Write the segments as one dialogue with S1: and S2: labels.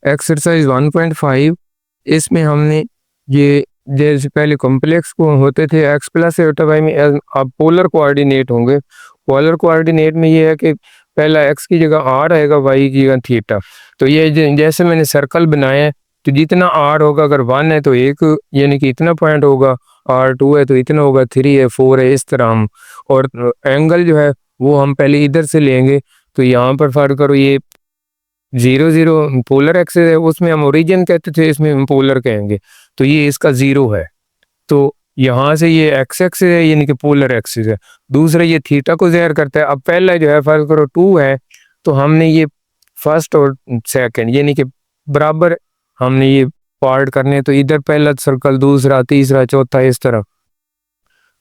S1: Exercise 1.5 इसमें हमने ये जैसे पहले कॉम्प्लेक्स को होते थे एक्स प्लस एटा वाई में, अब पोलर कोऑर्डिनेट होंगे। पोलर कोऑर्डिनेट में ये है कि पहला एक्स की जगह आर आएगा, वाई की जगह थीटा। तो ये जैसे मैंने सर्कल बनाया है, तो जितना आर होगा, अगर 1 है तो एक यानी कि इतना पॉइंट होगा, R2 है तो इतना होगा, 3 है 4 है, इस तरह हम। और एंगल जो है वो हम पहले इधर से लेंगे। तो यहाँ पर फर्क करो, ये 0 0 पोलर एक्सिस है, उसमें हम ओरिजिन कहते थे, इसमें हम पोलर कहेंगे। तो ये इसका 0 है। तो यहाँ से ये एक्स एक्सिस है यानी कि पोलर एक्सिस है। दूसरा ये थीटा को ज़ाहिर करता है। अब पहला जो है फर्क करो 2 है, तो हमने ये फर्स्ट और सेकंड यानी कि बराबर हमने ये पार्ट करने, तो इधर पहला सर्कल, दूसरा, तीसरा, चौथा, इस तरह।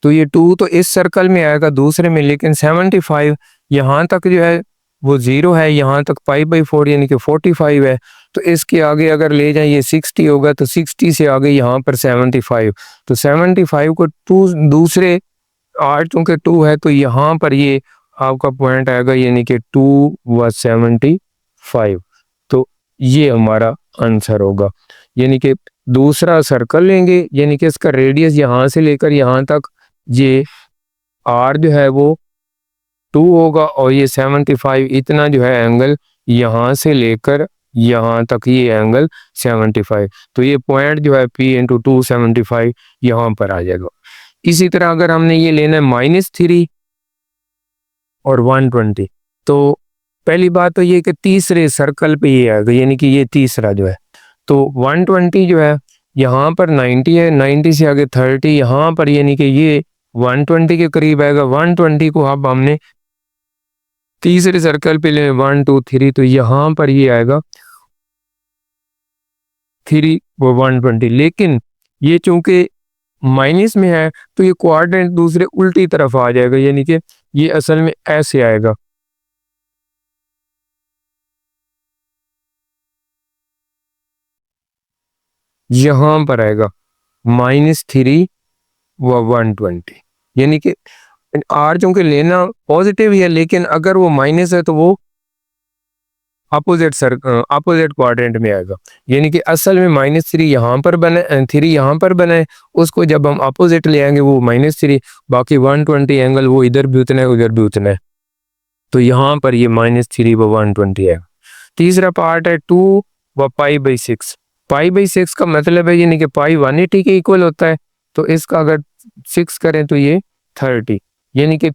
S1: तो ये 2 तो इस सर्कल में आएगा दूसरे में, लेकिन 75 यहाँ तक जो है वो 0 है, यहाँ तक π/4 यानी कि 45 है। तो इसके आगे अगर ले जाए ये 60 होगा, तो 60 से आगे यहाँ पर 75। तो 75 को 2 दूसरे आर चूंकि 2 है, तो यहाँ पर ये आपका पॉइंट आएगा यानी कि 2 व 75। तो ये हमारा आंसर होगा। यानी कि दूसरा सर्कल लेंगे, यानी कि इसका रेडियस यहाँ से लेकर यहाँ तक ये आर जो है वो 2 होगा, और ये 75 इतना जो है एंगल यहाँ से लेकर यहाँ तक ये एंगल 75। तो ये पॉइंट जो है P इंटू 275 यहाँ पर आ जाएगा। इसी तरह अगर हमने ये लेना है -3 और 120, तो पहली बात तो ये कि तीसरे सर्कल पे ये आएगा, यानी कि ये तीसरा जो है। तो 120 जो है यहाँ पर 90 है, 90 से आगे 30 यहाँ पर, यानी कि ये 120 के करीब आएगा। 120 को अब हमने तीसरे सर्कल पे ले 1 2 3, तो यहाँ पर ये आएगा 3 वो 120। लेकिन ये चूंकि माइनस में है, तो ये क्वाड्रेंट दूसरे उल्टी तरफ आ जाएगा, यानी कि ये असल में ऐसे आएगा। यहाँ पर आएगा -3 व 120, यानी कि आर चूंकि लेना पॉजिटिव ही है, लेकिन अगर वो माइनस है तो वो अपोजिट क्वाड्रेंट में आएगा। यानी कि असल में -3 यहाँ पर बने, 3 यहाँ पर बने, उसको जब हम अपोजिट ले आएंगे वो -3, बाकी 120 एंगल वो इधर भी उतना है उधर भी उतना है। तो यहाँ पर ये -3 व 120 है। तीसरा पार्ट है 2 व π/6। π/6 का मतलब है यानी कि पाई 180 के इक्वल होता है, तो इसका अगर 6 करें तो ये 30, यानी कि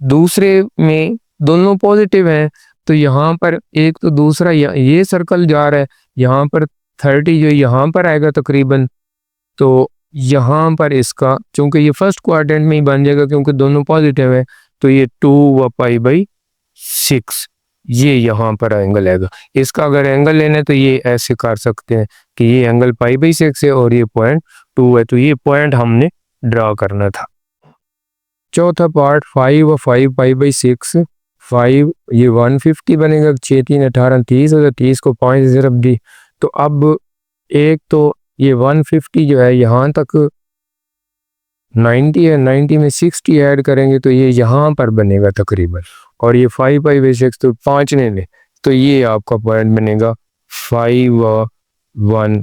S1: दूसरे में दोनों पॉजिटिव हैं। तो यहाँ पर एक तो दूसरा ये सर्कल जा रहा है, यहाँ पर 30 जो यहाँ पर आएगा तकरीबन। तो यहाँ पर इसका चूंकि ये फर्स्ट क्वाड्रेंट में ही बन जाएगा क्योंकि दोनों पॉजिटिव है, तो ये 2 व π/6 ये यहाँ पर एंगल आएगा। इसका अगर एंगल लेना है तो ये ऐसे कर सकते हैं कि ये एंगल π/6 है और ये पॉइंट 2 है, तो ये पॉइंट हमने ड्रा करना था। चौथा पार्ट 5 व 5 π/6, 5 ये 150 बनेगा, 6 3 18 30 और 30 को 5 से ज़रब दी। तो अब एक तो ये 150 जो है यहाँ तक 90 है, 90 में 60 ऐड करेंगे तो ये यहाँ पर बनेगा तकरीबन, और ये 5 π/6 तो 5 ने ले, तो ये आपका पॉइंट बनेगा 5 व 1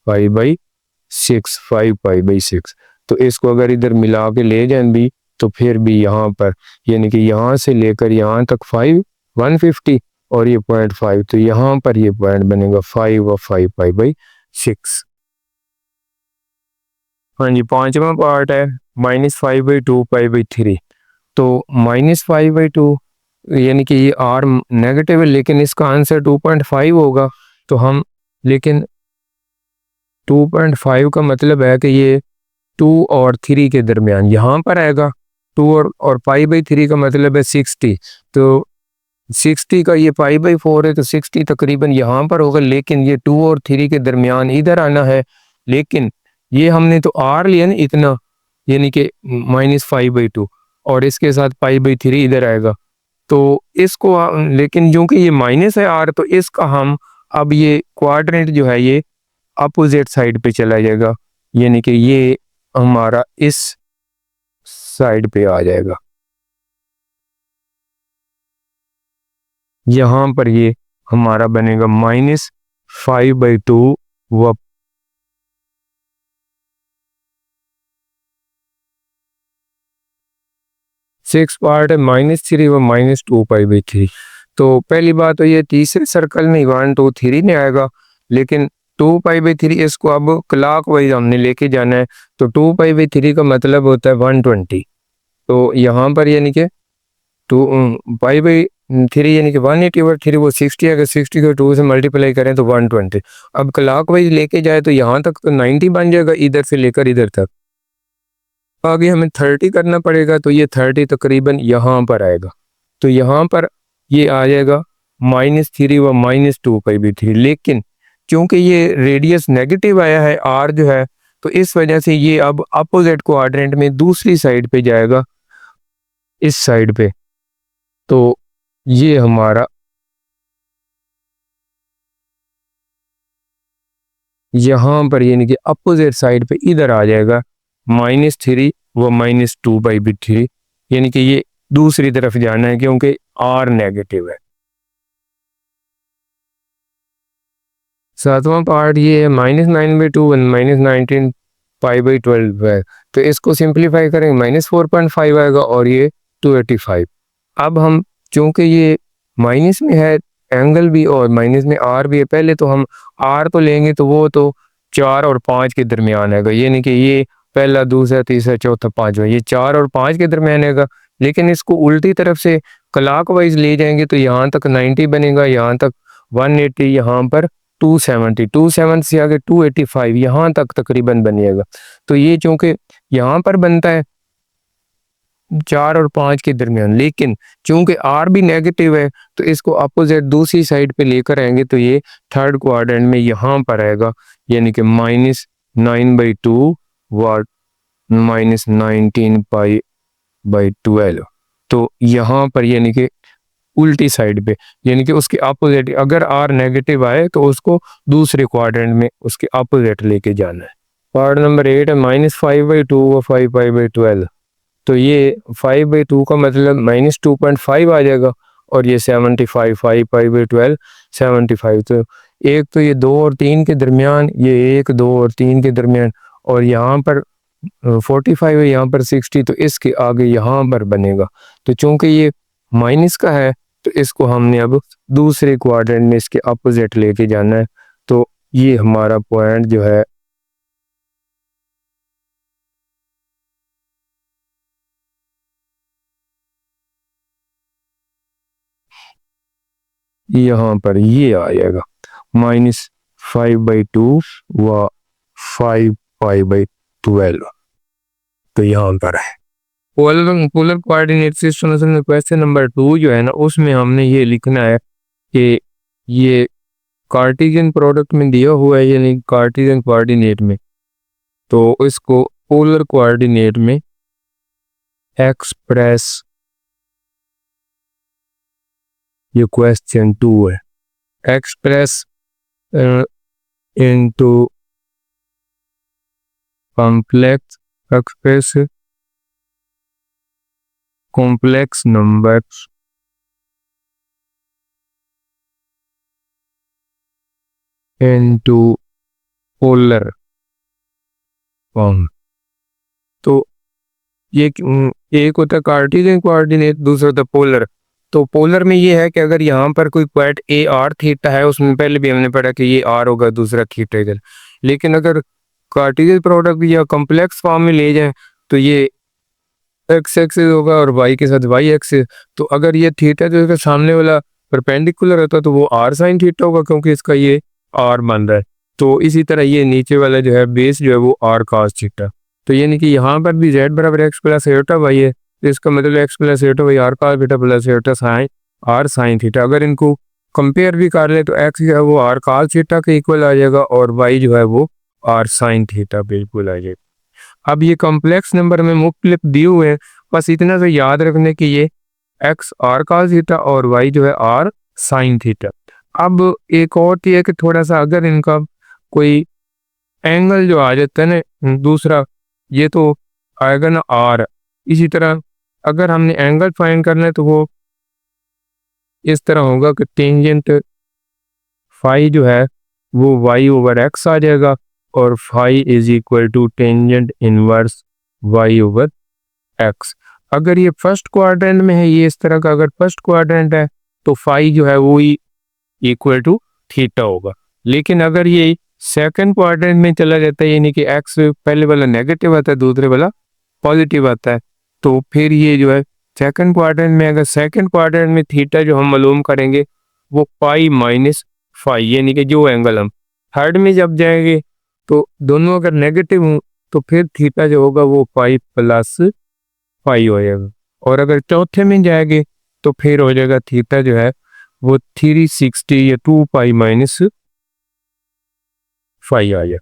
S1: π/6, 5 π/6। तो इसको अगर इधर मिला के ले जाएं भी, तो फिर भी यहाँ पर यानी कि यहाँ से लेकर यहाँ तक 5 150 और ये पॉइंट 5, तो यहाँ पर ये पॉइंट बनेगा 5 व 5 π/6। हाँ जी, पांचवा पार्ट है -5/2 π/3। तो -5/2 यानी कि ये आर नेगेटिव है, लेकिन इसका आंसर 2.5 होगा। तो हम लेकिन 2.5 का मतलब है कि ये 2 और 3 के दरमियान यहाँ पर आएगा। 2 और π/3 का मतलब है 60, तो 60 का ये π/4 है, तो 60 तकरीबन यहाँ पर होगा, लेकिन ये 2 और 3 के दरमियान इधर आना है। लेकिन ये हमने तो आर लिया ना इतना, यानी कि -5/2, और इसके साथ π/3 इधर आएगा। तो इसको लेकिन जो कि ये माइनस है आर, तो इसका हम अब ये क्वाड्रेंट जो है ये अपोजिट साइड पे चला जाएगा, यानी कि ये हमारा इस साइड पे आ जाएगा। यहाँ पर ये हमारा बनेगा 5/2 व 6 पार्ट है -3 व -2π/3। तो पहली बात तो ये तीसरे सर्कल में 1 2 3 नहीं आएगा, लेकिन 2π/3 इसको अब क्लॉक वाइज हमने लेके जाना है। तो 2π/3 का मतलब होता है 120। तो यहाँ पर यानी कि 2π/3 यानी कि 180 और 3 वो 60 है। अगर 60 को 2 से मल्टीप्लाई करें तो 120। अब क्लॉक वाइज लेके जाए तो यहाँ तक तो 90 बन जाएगा, इधर से लेकर इधर तक। आगे हमें 30 करना पड़ेगा, तो ये 30 तकरीबन यहाँ पर आएगा। तो यहाँ पर ये आ जाएगा -3 व -2π/3। लेकिन क्योंकि ये रेडियस नेगेटिव आया है r जो है, तो इस वजह से ये अब अपोजिट क्वाड्रेंट में दूसरी साइड पे जाएगा, इस साइड पे। तो ये हमारा यहाँ पर यानी कि अपोजिट साइड पे इधर आ जाएगा -3 व -2π/3, यानी कि ये दूसरी तरफ जाना है क्योंकि r नेगेटिव है। सातवां पार्ट ये है -9/2 व -19π/12 है। तो इसको सिंप्लीफाई करेंगे -4.5 आएगा और ये 285। अब हम चूंकि ये माइनस में है एंगल भी और माइनस में आर भी है, पहले तो हम आर तो लेंगे तो वो तो 4 और 5 के दरमियान आएगा, यानी कि ये पहला दूसरा तीसरा चौथा पांचवा ये 4 और 5 के दरमियान आएगा। लेकिन इसको उल्टी तरफ से क्लॉक वाइज ले जाएंगे तो यहाँ तक 90 बनेगा, यहाँ तक 180, यहाँ पर 270, 270 से आगे 285 यहाँ तक तकरीबन बनेगा। तो ये चूंकि यहाँ पर बनता है 4 और 5 के दरमियान, लेकिन चूंकि आर भी नेगेटिव है तो इसको अपोजिट दूसरी साइड पे लेकर आएंगे तो ये थर्ड क्वाड्रेंट में यहाँ पर आएगा, यानी कि -9/2 व -19π/12। तो यहाँ पर यानी कि उल्टी साइड पे, यानी कि उसके अपोजिट, अगर आर नेगेटिव आए तो उसको दूसरे क्वाड्रेंट में उसके अपोजिट लेके जाना है। पार्ट नंबर 8 है -5/2 व 5π/12। तो ये 5/2 का मतलब -2.5 आ जाएगा और ये 75, 5π/12 75। तो एक तो ये 2 और 3 के दरमियान, ये 1 2 और 3 के दरमियान, और यहाँ पर 45 है, यहाँ पर 60, तो इसके आगे यहाँ पर बनेगा। तो चूंकि ये माइनस का है तो इसको हमने अब दूसरे क्वाड्रेंट में इसके अपोजिट लेके जाना है। तो ये हमारा पॉइंट जो है यहाँ पर ये आ जाएगा -5/2 व 5π/12। तो यहाँ पर है पोलर कोऑर्डिनेट सिस्टम में क्वेश्चन नंबर 2 जो है ना, उसमें हमने ये लिखना है कि ये कार्टेशियन प्रोडक्ट में दिया हुआ है, यानी कार्टेशियन कोऑर्डिनेट में, तो इसको पोलर कोऑर्डिनेट में एक्सप्रेस, ये क्वेश्चन 2 है, express into complex express complex numbers into polar form. तो ये एक होता है कार्टेशियन कोऑर्डिनेट, दूसरा होता है पोलर। तो पोलर में ये है कि अगर यहाँ पर कोई पॉइंट ए आर थीटा है, उसमें पहले भी हमने पढ़ा कि ये आर होगा, दूसरा थीटा इधर। लेकिन अगर कार्टेशियन प्रोडक्ट या कॉम्प्लेक्स फॉर्म में ले जाएं तो ये एक्स एक्सिस होगा और वाई के साथ वाई एक्सिस। तो अगर ये थीटा जो है सामने वाला परपेंडिकुलर होता तो वो आर साइन थीटा होगा, क्योंकि इसका ये आर बन रहा है। तो इसी तरह ये नीचे वाला जो है बेस जो है वो आर कॉस थीटा। तो यानी कि यहाँ पर भी z बराबर एक्स प्लस एटा वाई है, तो इसका मतलब X plus eta Y R cos theta plus eta sine R sine theta. अगर इनको कंपेयर भी कर ले तो एक्स जो है वो आर कॉस थीटा के इक्वल आ जाएगा और वाई जो है वो आर साइन थीटा बिल्कुल आ जाएगा। अब ये कॉम्प्लेक्स नंबर में मुख्तलिफ दिए हुए हैं, बस इतना तो याद रखने की ये एक्स आर कॉस थीटा और वाई जो है आर साइन थीटा। अब एक और है कि थोड़ा सा अगर इनका कोई एंगल जो आ जाता है ना दूसरा, ये तो आएगा ना आर। इसी तरह अगर हमने एंगल फाइंड करना है तो वो इस तरह होगा कि टेंजेंट फाई जो है वो वाई ओवर एक्स आ जाएगा और phi is equal to tangent inverse Y over X. अगर ये फर्स्ट क्वाड्रेंट में है, ये इस तरह का अगर फर्स्ट क्वाड्रेंट है तो फाई जो है वो ही इक्वल टू थीटा होगा। लेकिन अगर ये सेकंड क्वाड्रेंट में चला जाता है, यानी कि एक्स पहले वाला नेगेटिव आता है दूसरे वाला पॉजिटिव आता है, तो फिर ये जो है सेकंड क्वाड्रेंट में, अगर सेकंड क्वाड्रेंट में थीटा जो हम मालूम करेंगे वो पाई माइनस फाई, यानी कि जो एंगल हम थर्ड में जब जाएंगे तो दोनों अगर नेगेटिव हों तो फिर थीटा जो होगा वो पाई प्लस फाई हो जाएगा। और अगर चौथे में जाएंगे तो फिर हो जाएगा थीटा जो है वो 360 या 2 पाई माइनस फाई आ जाएगा।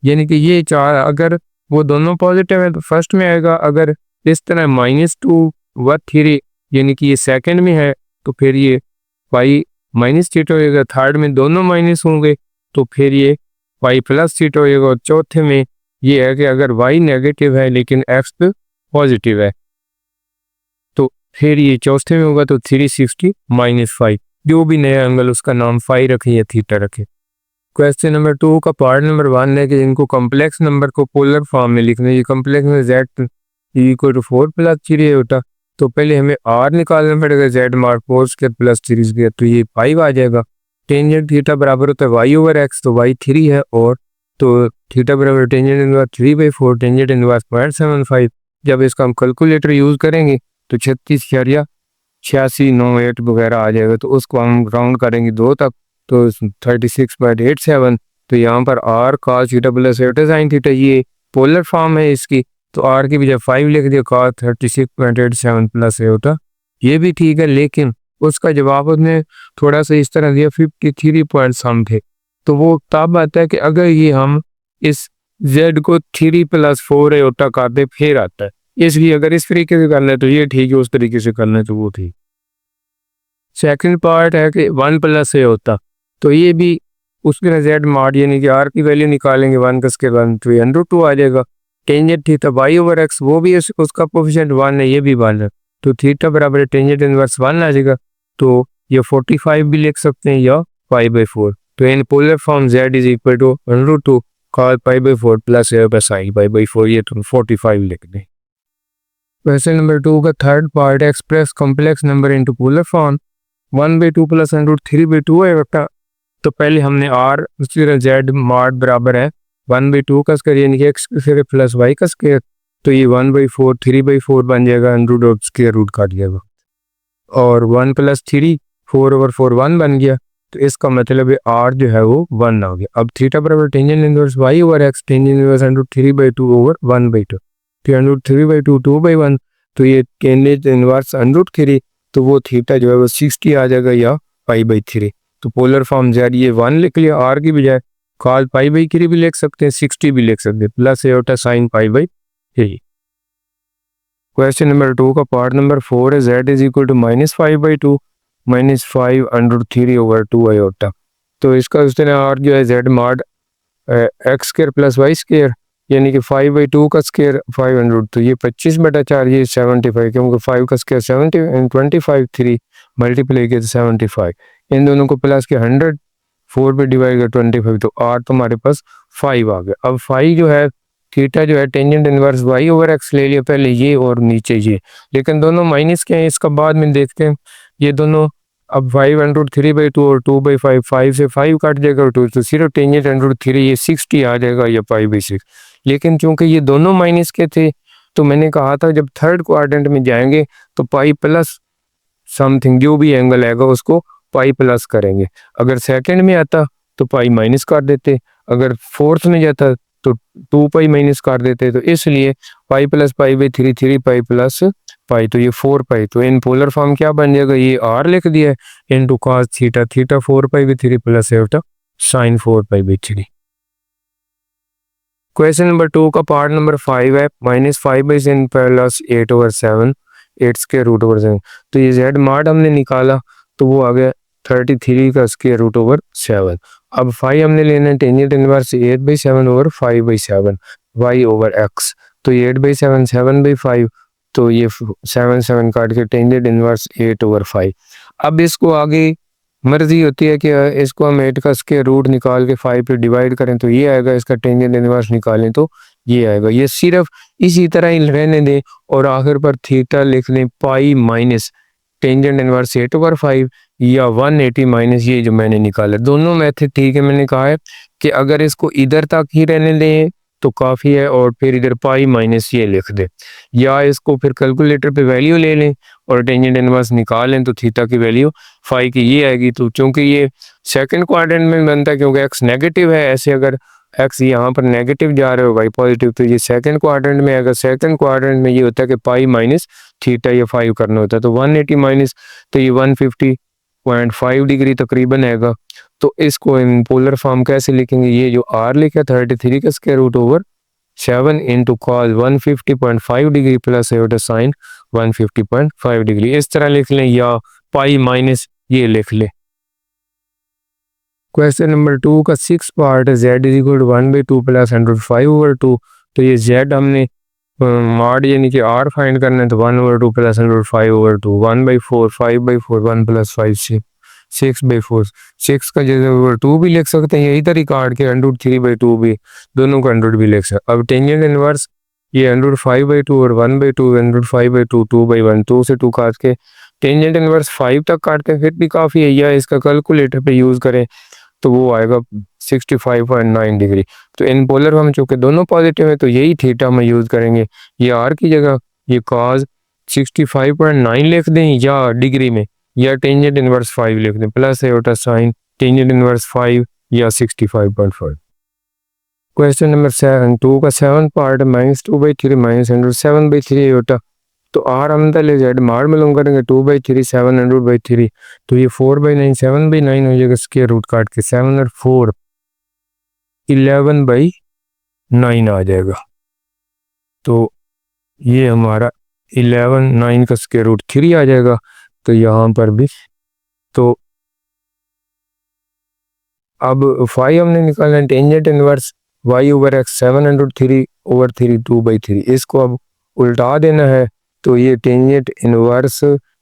S1: यानी कि ये चार अगर वो दोनों पॉजिटिव है तो फर्स्ट में आएगा, अगर इस तरह -2 व 3 यानी कि ये सेकंड में है तो फिर ये पाई माइनस थीटा होएगा। थर्ड में दोनों माइनस होंगे तो फिर ये पाई प्लस थीटा होएगा। और चौथे में ये है कि अगर वाई नेगेटिव है लेकिन एक्स पॉजिटिव है तो फिर ये चौथे में होगा तो 360 माइनस फाइव, जो भी नया एंगल उसका नाम फाई रखे या थीटा रखे। क्वेश्चन नंबर 2 का पार्ट नंबर 1 है कि इनको कॉम्प्लेक्स नंबर को पोलर फॉर्म में लिखना है। ये कॉम्प्लेक्स में z इक्वल टू 4 प्लस 3 होता, तो पहले हमें r निकालना पड़ेगा, z mark 4 square plus 3 square, तो ये 5 आ जाएगा। टेंजेंट थीटा बराबर होता है y ओवर x, तो y 3 है, और तो थीटा बराबर टेंजेंट इनवर्स 3/4 टेंजेंट इनवर्स 0.75। जब इसका हम कैलकुलेटर यूज़ करेंगे तो 36.8698 वगैरह आ जाएगा। तो उसको हम राउंड करेंगे 2 तक तो 36.87। तो यहाँ पर r cos theta plus eta sine theta, ये पोलर फॉर्म है इसकी, तो r की बजाय 5 लिख दिया, cos 36.87 प्लस एटा, ये भी ठीक है। लेकिन उसका जवाब उसने थोड़ा सा इस तरह दिया 53 पॉइंट सम थे। तो वो तब आता है कि अगर ये हम इस z को 3 + 4 एटा कर दे फिर आता है। इसलिए अगर इस तरीके से करना है तो ये ठीक है, उस तरीके से करना है तो वो ठीक। सेकंड पार्ट है कि 1 + a होता, तो ये भी उसके z मार्ड यानी कि r की वैल्यू निकालेंगे 1 कस के 1 तो √2 आ जाएगा। Tangent theta y over x, वो भी उसका कोफिशिएंट 1 है, ये भी 1 है, तो थीटा बराबर टेंजेंट इनवर्स 1 आ जाएगा। तो ये 45 भी लिख सकते हैं या π/4। तो in polar form z is equal to √2 cos π/4 plus a sin π/4, ये तो 45 लिख दें। क्वेश्चन नंबर 2 का third part, express complex number into polar form 1/2 plus √3/2 है बेटा। तो पहले हमने r z मार्ड बराबर है 1/2 का स्क्वायर यानी कि x स्क्वायर प्लस y का स्क्वायर, तो ये 1/4 3/4 बन जाएगा, √ स्क्वायर रूट काट जाएगा, और 1 + 3 4/4 1 बन गया। तो इसका मतलब है r जो है वो 1 आ गया। अब थीटा बराबर tangent inverse y over x, tangent inverse √3/2 over 1/2, तो √3/2 2/1, तो ये टेंजेंट इनवर्स √3, तो वो थीटा जो है वो 60 आ जाएगा या π/3। तो पोलर फॉर्म z ये 1 लिख लिया, r की बजाय cos π/3 भी लिख सकते हैं, 60 भी लिख सकते हैं, plus eta sin π/3। Question number 2 का पार्ट नंबर 4 है, z is equal to -5/2 -5 √3 over 2 iota. तो इसका उस तरह r जो है z mod x square plus y square यानी कि 5/2 का स्क्वायर 500, तो ये 25/4, ये 75, क्योंकि 5 का स्क्वायर 70 एंड 25 3 मल्टीप्लाई किया तो 75, इन दोनों को प्लस के 100 4 पे डिवाइड कर 25, तो r तो हमारे पास 5 आ गया। अब 5 जो है थीटा जो है tangent inverse y over x ले लिया पहले ये और नीचे ये, लेकिन दोनों माइनस के हैं, इसका बाद में देखते हैं। ये दोनों अब 5/3/2 और 2/5, 5 से 5 काट जाएगा 2, तो सिर्फ टेंजेंट √3 ये 60 आ जाएगा या π/6। लेकिन चूंकि ये दोनों माइनस के थे तो मैंने कहा था जब थर्ड क्वाड्रेंट में जाएंगे तो पाई प्लस समथिंग जो भी एंगल आएगा उसको पाई प्लस करेंगे। अगर सेकंड में आता तो पाई माइनस कर देते, अगर फोर्थ में जाता तो 2 पाई माइनस कर देते। तो इसलिए pi plus π/3 3 pi plus pi, तो ये 4 पाई। तो इन पोलर फॉर्म क्या बन जाएगा, ये r लिख दिया है into cos theta, theta 4π/3 plus eta sin 4π/3। Question number 2 का पार्ट नंबर 5 है, -5/7 plus 8 over 7 8 square root over 7। तो ये z मार्ड हमने निकाला तो वो आ गया 33 का स्क्वायर रूट ओवर 7। अब 5 हमने लेना है tangent inverse 8/7 over 5/7 y over x, तो 8/7 7/5, तो ये 7 7 काट के टेंजेंट इनवर्स 8 ओवर 5। अब इसको आगे मर्जी होती है कि इसको हम 8 का स्क्वायर रूट निकाल के 5 पे डिवाइड करें तो ये आएगा, इसका टेंजेंट इनवर्स निकालें तो ये आएगा। ये सिर्फ इसी तरह ही रहने दें और आखिर पर थीटा लिख लें पाई माइनस टेंजेंट इनवर्स 8/5 या 180 माइनस ये जो मैंने निकाला। दोनों मेथड ठीक है। मैंने कहा है कि अगर इसको इधर तक ही रहने दें तो काफ़ी है और फिर इधर पाई माइनस ये लिख दे, या इसको फिर कैलकुलेटर पे वैल्यू ले लें और टेंजेंट इनवर्स निकाल लें तो थीटा की वैल्यू 5 की ये आएगी। तो चूंकि ये सेकंड क्वाड्रेंट में बनता है क्योंकि एक्स नेगेटिव है, ऐसे अगर एक्स यहाँ पर नेगेटिव जा रहे हो वाई पॉजिटिव तो ये सेकंड क्वाड्रेंट में, अगर सेकंड क्वाड्रेंट में ये होता है कि पाई माइनस थीटा ये 5 करना होता है तो 180 माइनस तो ये 150.5 डिग्री तकरीबन आएगा। तो इसको इन पोलर फॉर्म कैसे लिखेंगे, ये जो आर लिखा 33 का square root over 7 into cos 150.5 degree plus eta sine 150.5 degree इस तरह लिख लें, या पाई माइनस ये लिख लें। क्वेश्चन नंबर 2 का 6 पार्ट है z is equal to 1/2 plus 105/2। तो ये z हमने मॉड यानी कि आर फाइंड करना है तो 1/2 प्लस 105/2 1/4 5/4 1 प्लस 5 6/4 6 का जैसे 2 भी लिख सकते हैं, यही तरीका काट के 3/2 भी दोनों का 100 भी लिख सकते। अब टेंजेंट इनवर्स ये 105/2 और 1/2 105/2 2/1 2 से 2 काट के टेंजेंट इनवर्स 5 तक काट के फिर भी काफ़ी है, या इसका कैलकुलेटर पे यूज़ करें तो वो आएगा 65.9 डिग्री। तो इन पोलर फॉर्म चूँकि दोनों पॉजिटिव है तो यही थीटा में यूज़ करेंगे, ये आर की जगह ये कॉस 65.9 लिख दें या डिग्री में, या टेंजेंट इनवर्स 5 लिख दें plus eta sign tangent inverse 5 या 65.5। क्वेश्चन नंबर 2 का 7 पार्ट -2/3 -7/3 एटा। तो आर हम पहले जेड मार मालूम करेंगे 2/3 700/3 तो ये 4/9 7/9 हो जाएगा, स्क्वायर रूट काट के 7 और 4 11/9 आ जाएगा। तो ये हमारा 11/9 का स्क्वायर रूट 3 आ जाएगा। तो यहाँ पर भी तो अब 5 हमने निकालना है टेंजेंट इनवर्स y/x 703/3 2/3 इसको अब उल्टा देना है तो ये टेंजेंट इनवर्स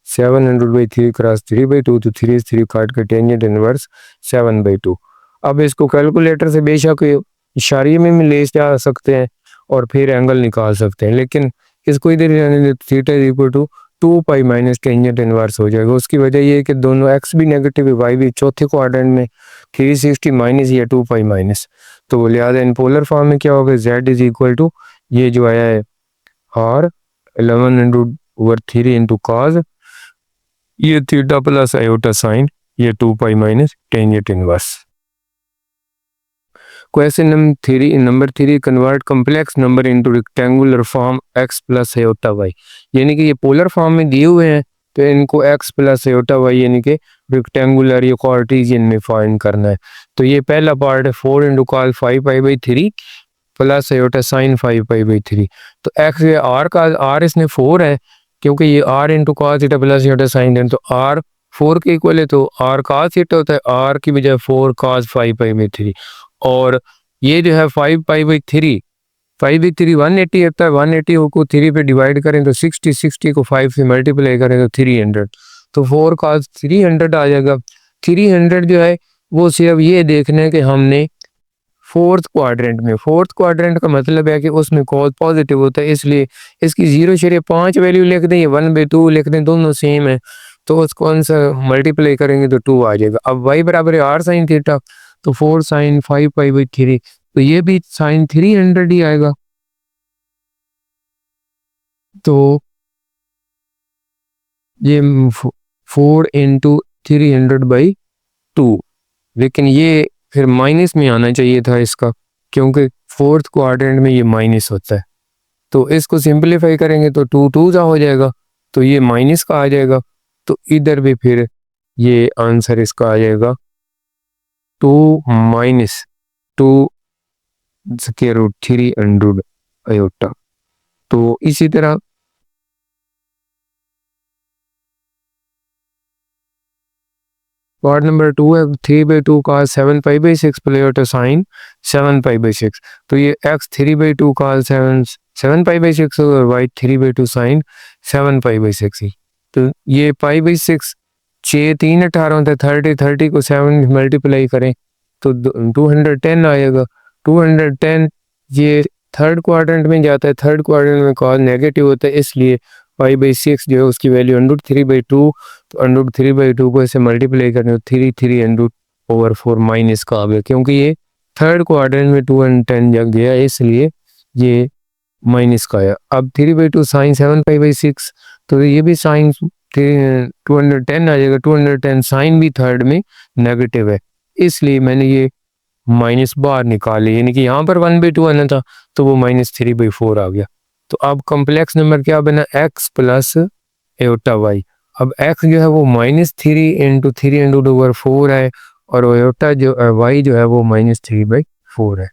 S1: 700/3 क्रॉस 3/2 तो 3 3 काट के टेंजेंट इनवर्स 7/2। अब इसको कैलकुलेटर से बेशक इशारे में ले जा सकते हैं और फिर एंगल निकाल सकते हैं, लेकिन इसको इधर theta is equal to 2 pi minus tangent inverse हो जाएगा। उसकी वजह ये है कि दोनों एक्स भी नेगेटिव है वाई भी, चौथे क्वाड्रेंट में 360 माइनस या 2 पाई माइनस, तो लिहाजा इन पोलर फॉर्म में क्या होगा z इज इक्वल टू ये जो आया है r 11/3 इंटू कॉस ये थीटा प्लस आयोटा साइन ये 2 pi minus tangent inverse. Question number 3 convert complex number into rectangular form x plus iota y, यानी कि ये पोलर फॉर्म में दिए हुए हैं तो इनको x प्लस आयोटा y यानी कि रेक्टेंगुलर या कार्टेशियन में फाइंड करना है। तो ये पहला पार्ट है 4 इंटू कॉस 5 पाई/3 प्लस आयोटा साइन 5 पाई/3। तो x ये r का r इसने 4 है क्योंकि ये r into cos theta plus iota sign है तो r 4 के इक्वल है तो r cos थीटा होता है, r की बजाय 4 cos 5 पाई/3 और ये जो है 5 पाई/3 5/3 180 होता है, 180 को 3 पे डिवाइड करें तो 60 60 को 5 से मल्टीप्लाई करें तो 300 तो 4 cos 300 आ जाएगा। 300 जो है वो सिर्फ ये देखना है कि हमने फोर्थ क्वाड्रेंट का मतलब है कि उसमें कॉस पॉजिटिव होता है, इसलिए इसकी 0.5 वैल्यू लिख दें या 1/2 लिख दें, दोनों सेम है तो उसको आंसर मल्टीप्लाई करेंगे तो 2 आ जाएगा। अब y बराबर है r साइन थीटा तो 4 साइन 5 पाई/3 तो ये भी साइन 300 ही आएगा। तो ये 4 इंटू 300/2, लेकिन ये फिर माइनस में आना चाहिए था इसका क्योंकि फोर्थ क्वाड्रेंट में ये माइनस होता है। तो इसको सिंपलीफाई करेंगे तो 2 2 हो जाएगा तो ये माइनस का आ जाएगा, तो इधर भी फिर ये आंसर इसका आ जाएगा 2 माइनस 2 स्क्वायर रूट 300 आयोटा। तो इसी तरह पार्ट नंबर 2 है 3/2 cos 7 पाई/6 प्लेट साइन 7 पाई/6 तो ये x 3/2 cos 7 पाई/6 और y 3/2 साइन 7 पाई/6 ही। तो ये पाई/6 6 3 18 होता है, 30 30 को 7 मल्टीप्लाई करें तो 210 आएगा। 210 ये थर्ड क्वाड्रेंट में जाता है, थर्ड क्वाड्रेंट में कॉज नेगेटिव होता है, इसलिए y/6 जो है उसकी वैल्यू √3/2, तो √3/2 को ऐसे मल्टीप्लाई करें तो 3 3 माइनस का आ गया, क्योंकि ये थर्ड क्वाड्रेंट में 210 जग गया इसलिए ये माइनस का आया। अब 3/2 साइन 7π/6, तो ये भी साइन 210 आ जाएगा। 210 साइन भी थर्ड में नेगेटिव है, इसलिए मैंने ये माइनस बाहर निकाली, यानी कि यहाँ पर 1/2 आना था तो वो -3/4 आ गया। तो अब कॉम्प्लेक्स नंबर क्या बना, x प्लस एटा y। अब x जो है वो -3 × 3 × 4 है और एटा जो y जो है वो -3/4 है।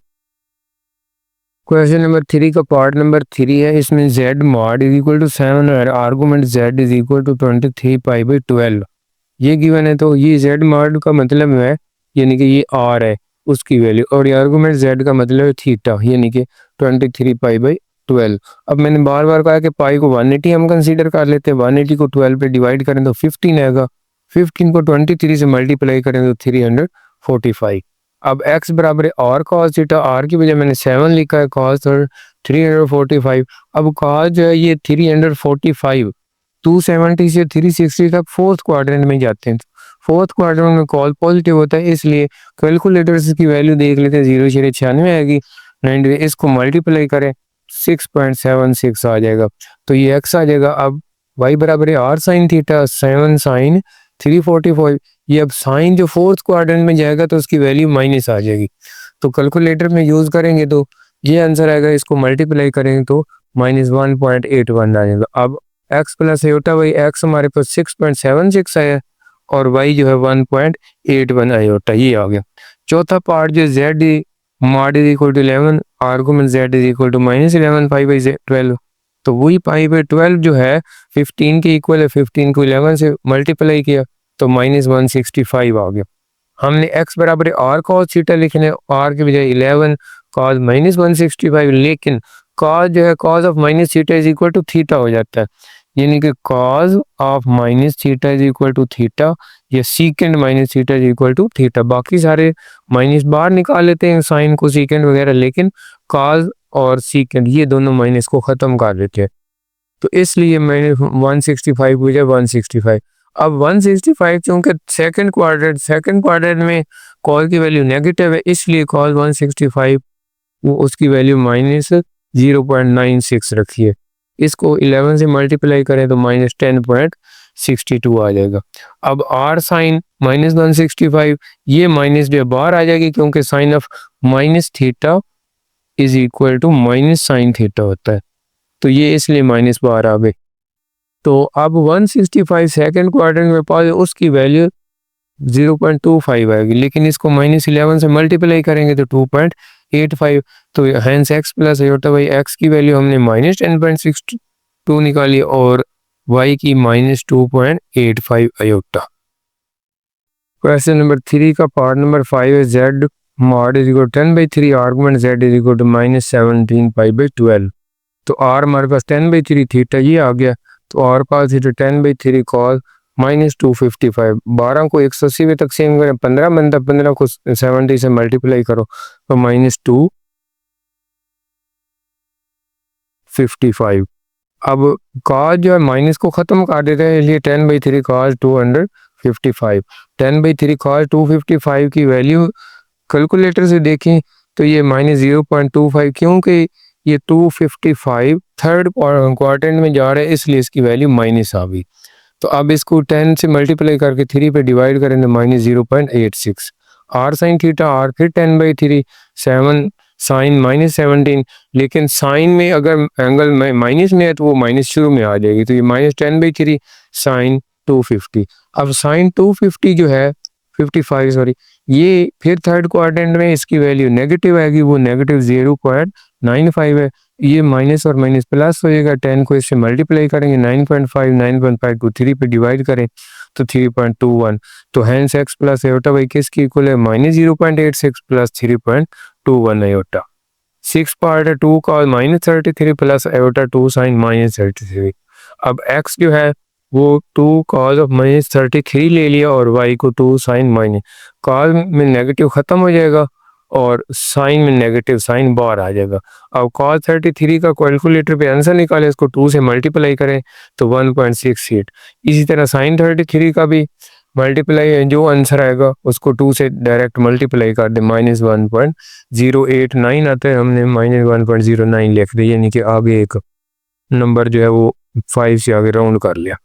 S1: क्वेश्चन नंबर 3 का पार्ट नंबर 3 है, इसमें z mod = 7 और आर्गुमेंट z = 23π/12 ये गिवन है। तो ये z mod का मतलब है यानी कि ये r है उसकी वैल्यू, और ये आर्गुमेंट z का मतलब है थीटा यानी कि 23π/12। अब मैंने बार बार कहा कि पाई को 180 हम कंसीडर कर लेते हैं, 180 को 12 पे डिवाइड करें तो 15 आएगा, 15 को 23 से मल्टीप्लाई करें तो 345। अब x बराबर है r cos थीटा, r की वजह मैंने 7 लिखा है, cos और 345। अब cos जो है ये 345 270 से 360 तक फोर्थ क्वाड्रेंट में जाते हैं, फोर्थ क्वाड्रेंट में कॉल पॉजिटिव होता है, इसलिए कैलकुलेटर से इसकी वैल्यू देख लेते हैं, 0.96 आएगी, 90 इसको मल्टीप्लाई करें 6.76 आ जाएगा, तो ये x आ जाएगा। अब y बराबर है r sin थीटा, 7 sin 345, ये अब साइन जो फोर्थ क्वाड्रेंट में जाएगा तो उसकी वैल्यू माइनस आ जाएगी, तो कैलकुलेटर में यूज करेंगे तो ये आंसर आएगा, इसको मल्टीप्लाई करेंगे तो -1.81 आ जाएगा। अब x plus eta Y, x हमारे पास 6.76 आया और y जो है 1.81 आयोटा, ये आ गया। चौथा पार्ट जो z mod = 11, आर्गुमेंट z = -11π/12, तो वही π/12 जो है 15 के इक्वल है, 15 को 11 से मल्टीप्लाई किया तो -165 आ गया। हमने x बराबर r cos थीटा लिखने, r के बजाय 11 cos -165, लेकिन cos जो है cos of minus theta is equal to theta हो जाता है, यानी कि cos of minus theta is equal to theta या secant minus theta is equal to theta. बाकी सारे माइनस बाहर निकाल लेते हैं, साइन को सीकेंड वगैरह, लेकिन cos और सीकेंड ये दोनों माइनस को ख़त्म कर देते हैं, तो इसलिए मैंने 165 पूछा 165। अब 165 चूंकि सेकंड क्वाड्रेंट में कॉल की वैल्यू नेगेटिव है, इसलिए कॉल 165 वो उसकी वैल्यू -0.96 रखिए, इसको 11 से मल्टीप्लाई करें तो -10.62 आ जाएगा। अब r साइन -165 ये माइनस जो बाहर आ जाएगी, क्योंकि sine of minus theta is equal to minus sine theta होता है, तो ये इसलिए माइनस बाहर आ गए। तो अब 165 सेकंड क्वाड्रेंट में पास उसकी वैल्यू 0.25 आएगी, लेकिन इसको -11 से मल्टीप्लाई करेंगे तो 2.85, तो hence x plus eta Y, x की वैल्यू हमने -10.62 निकाली और y की -2.85 आयोटा। क्वेश्चन नंबर 3 का पार्ट नंबर 5 है, z mod = 10/3, आर्गुमेंट z = -17π/12। तो r हमारे पास 10/3 थीटा ये आ गया, तो r cos थीटा 10/3 cos -255, 12 को 180 में तकसीम करें 15 बनता, 15 को 70 से मल्टीप्लाई करो तो -255। अब cos जो है माइनस को ख़त्म कर देते हैं, इसलिए 10/3 cos 255, 10/3 cos 255 की वैल्यू कैलकुलेटर से देखें तो ये -0.25, क्योंकि ये 255 थर्ड क्वाड्रेंट में जा रहा है, इसलिए इसकी वैल्यू माइनस आ गई। तो अब इसको 10 से मल्टीप्लाई करके 3 पे डिवाइड करें तो -0.86। r साइन थीटा r फिर 10/3, 7 साइन -17, लेकिन साइन में अगर एंगल में माइनस में है तो वो माइनस शुरू में आ जाएगी, तो ये -10/3 साइन 250। अब साइन 250 जो है 55 सॉरी, ये फिर थर्ड क्वाड्रेंट में इसकी वैल्यू नेगेटिव आएगी, वो -0.95 है, ये माइनस और माइनस प्लस हो जाएगा, 10 को इससे मल्टीप्लाई करेंगे 9.5 को 3 पे डिवाइड करें तो 3.21, तो hence x plus eta Y किसकी इक्वल है -0.86 प्लस 3.21 आयोटा। 6 पार्ट है, 2 cos -33 प्लस एटा 2 साइन -33। अब x जो है वो 2 cos ऑफ -33 ले लिया और y को 2 sin माइनस, cos में नेगेटिव ख़त्म हो जाएगा और साइन में नेगेटिव साइन बाहर आ जाएगा। अब cos 33 का कैलकुलेटर पे आंसर निकालें, इसको 2 से मल्टीप्लाई करें तो 1.68। इसी तरह sin 33 का भी मल्टीप्लाई जो आंसर आएगा उसको 2 से डायरेक्ट मल्टीप्लाई कर दे, -1.089 आता है, हमने -1.09 लिख दिया, यानी कि आगे एक नंबर जो है वो 5 से आगे राउंड कर लिया।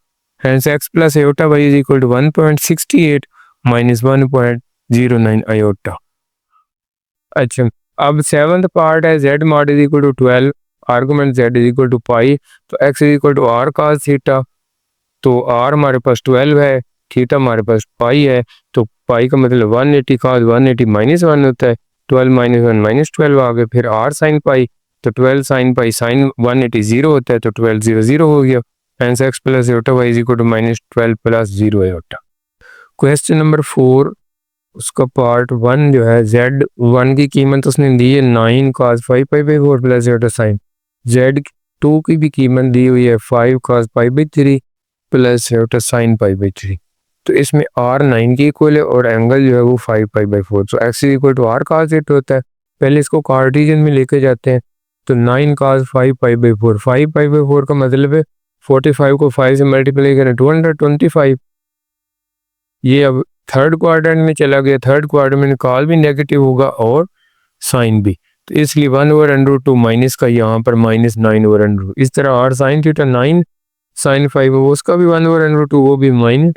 S1: Hence x plus iota y is equal to 1.68 minus 1.09 iota। अच्छा, अब 7th पार्ट है z mod is equal to 12, argument z is equal to पाई, तो x is equal to r cos theta, तो r हमारे पास 12 है, theta हमारे पास पाई है, तो पाई का मतलब 180 cos 180 माइनस 1 होता है, 12 माइनस 1 माइनस 12 आ गए, फिर r साइन पाई, तो 12 साइन पाई साइन 180 0 होता है, तो 12 0 0 हो गया। Hence x plus iota y is equal to -12 plus 0 iota। Question number 4 उसका पार्ट 1 जो है, z1 की कीमत उसने दी है 9 cos 5 pi by 4 plus iota sine, z2 की भी कीमत दी हुई है 5 cos pi by 3 plus iota sine pi by 3, तो इसमें r 9 की इक्वल है और एंगल जो है वो 5 पाई बाई 4, तो x is equal to r cos 8 होता है। पहले इसको कार्टेशियन में लेके जाते हैं, तो 9 cos 5 pi by 4, 5 pi by 4 का मतलब है 45 को 5 से मल्टीप्लाई करें 225। ये अब थर्ड क्वाड्रेंट में चला गया, थर्ड क्वाड्रेंट में कॉल भी नेगेटिव होगा और साइन भी, तो इसलिए 1/√2 माइनस का यहाँ पर -9/√। इस तरह r साइन थीटा 9 साइन 5 वो उसका भी 1/√2 वो भी माइनस,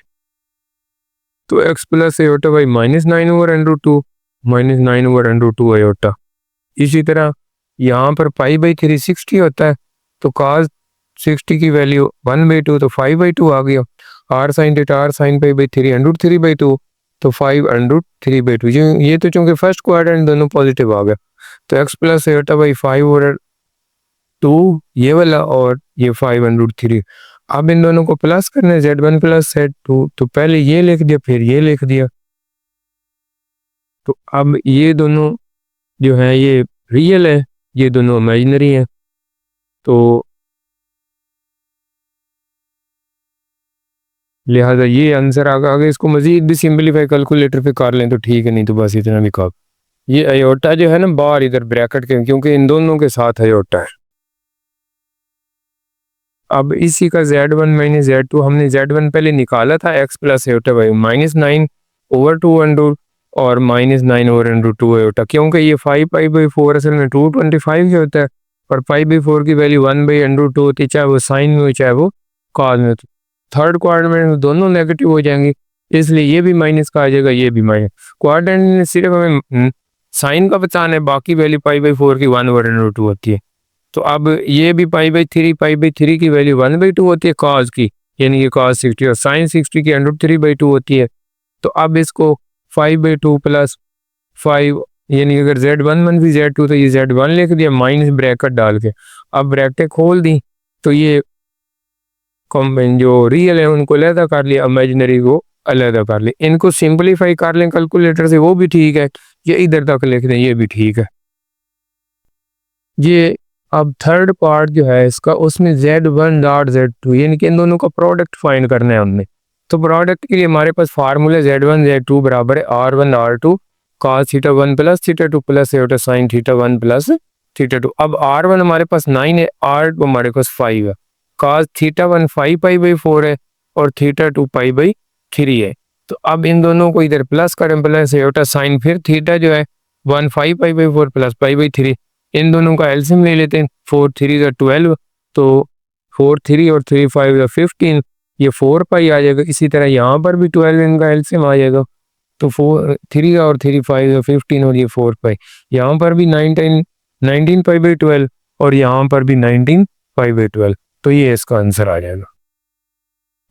S1: तो x plus iota by -9/√2 -9/√2 iota. इसी तरह यहाँ पर पाई बाई 3 60 होता है, तो cos 60 की वैल्यू 1/2, तो 5/2 आ गया। r sine theta r sign pi by 3 √3/2, तो 5√3/2। ये तो चूंकि फर्स्ट क्वाड्रेंट दोनों पॉजिटिव आ गया, तो x प्लस आयोटा बाई 5/2 ये वाला और ये 5√3। अब इन दोनों को प्लस करना है, z1 प्लस z2, तो पहले ये लिख दिया फिर ये लिख दिया, तो अब ये दोनों जो है ये रियल है, ये दोनों इमेजिनरी है, तो लिहाजा ये आंसर आ गया। इसको मजीद भी सिंपलीफाई कैलकुलेटर पे कर लें तो ठीक है, नहीं तो बस इतना भी काफी। ये आयोटा जो है ना बाहर इधर ब्रैकेट के, क्योंकि इन दोनों के साथ आयोटा है। अब इसी का z1 माइनस z2 हमने z1 पहले निकाला था, x प्लस आयोटा बाई -9/2 और -9/2 आयोटा, क्योंकि ये 5 पाई बाई 4 असल में 225 ही होता है और पाई बाई 4 की वैल्यू 1/√2 होती है, चाहे वो साइन में हो चाहे वो कॉस में। थर्ड क्वाड्रेंट में दोनों नेगेटिव हो जाएंगे, इसलिए ये भी माइनस का आ जाएगा, ये भी माइनस। क्वाड्रेंट में सिर्फ हमें साइन का बताना है, बाकी वैल्यू पाई बाई 4 की 1/√2 होती है, तो अब ये भी पाई बाई 3 की वैल्यू 1/2 होती है कॉस की, यानी कि cos 60, और साइन 60 की √3/2 होती है। तो अब इसको 5/2 प्लस 5, यानी अगर z1 मन भी z2 तो ये z1 लिख दिया माइनस ब्रैकेट डाल के। अब ब्रैकेट खोल दी तो ये जो रियल है उनको अलहदा कर लिया, इमेजिनरी को अलहदा कर लिया। इनको सिंपलीफाई कर लें कैलकुलेटर से वो भी ठीक है, ये इधर तक लिख दें ये भी ठीक है। ये अब थर्ड पार्ट जो है इसका, उसमें z1 डॉट z2 यानी कि इन दोनों का प्रोडक्ट फाइंड करना है हमने। तो प्रोडक्ट के लिए हमारे पास फार्मूला z1 z2 बराबर है r1 r2 cos theta 1 plus theta 2 plus iota sine theta 1 plus theta 2। अब r1 हमारे पास 9 है, r2 हमारे पास 5 है, cos थीटा 1 5 पाई बाई 4 है और थीटा 2 पाई बाई 3 है। तो अब इन दोनों को इधर प्लस करें, प्लस आयोटा साइन, फिर थीटा जो है 1 5 pi by 4 plus pi by 3, इन दोनों का एलसीएम ले लेते हैं, 4 3 12, तो 4 3 और 3 5 15, ये 4 पाई आ जाएगा। इसी तरह यहाँ पर भी 12 इनका एलसीएम आ जाएगा, तो 4 3 और 3 5 15 और ये 4 पाई, यहाँ पर भी 19 पाई बाई 12 और यहाँ पर भी 19 पाई बाई 12, तो ये इसका आंसर आ जाएगा।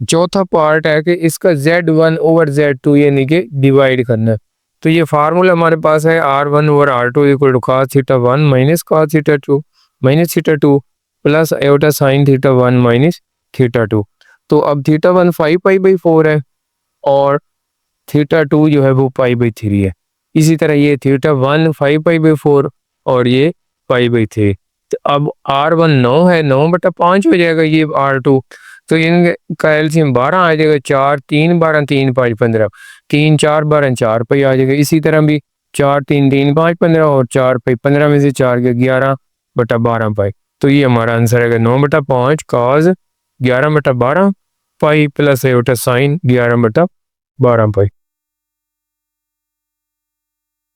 S1: चौथा पार्ट है कि इसका z1 ओवर z2 यानी कि डिवाइड करना है। तो ये फार्मूला हमारे पास है r1 over r2 equal to cos theta 1 minus cos theta 2 minus theta 2 plus iota sine theta 1 minus theta 2। तो अब थीटा 1 5 पाई बाई 4 है और थीटा 2 जो है वो पाई बाई 3 है। इसी तरह ये थीटा 1 5 पाई बाई 4 और ये पाई बाई 3। तो अब r1 9 है, 9/5 हो जाएगा ये r2, तो इनका एलसीएम 12 आ जाएगा। 4 3 12 3 5 15, 3 4 12 4 पाई आ जाएगा। इसी तरह भी 4 3 3 5 15 और 4 पाई 15 में से 4 के 11/12 पाई। तो ये हमारा आंसर है 9/5 cause 11/12 pi plus iota sign 11/12 पाई।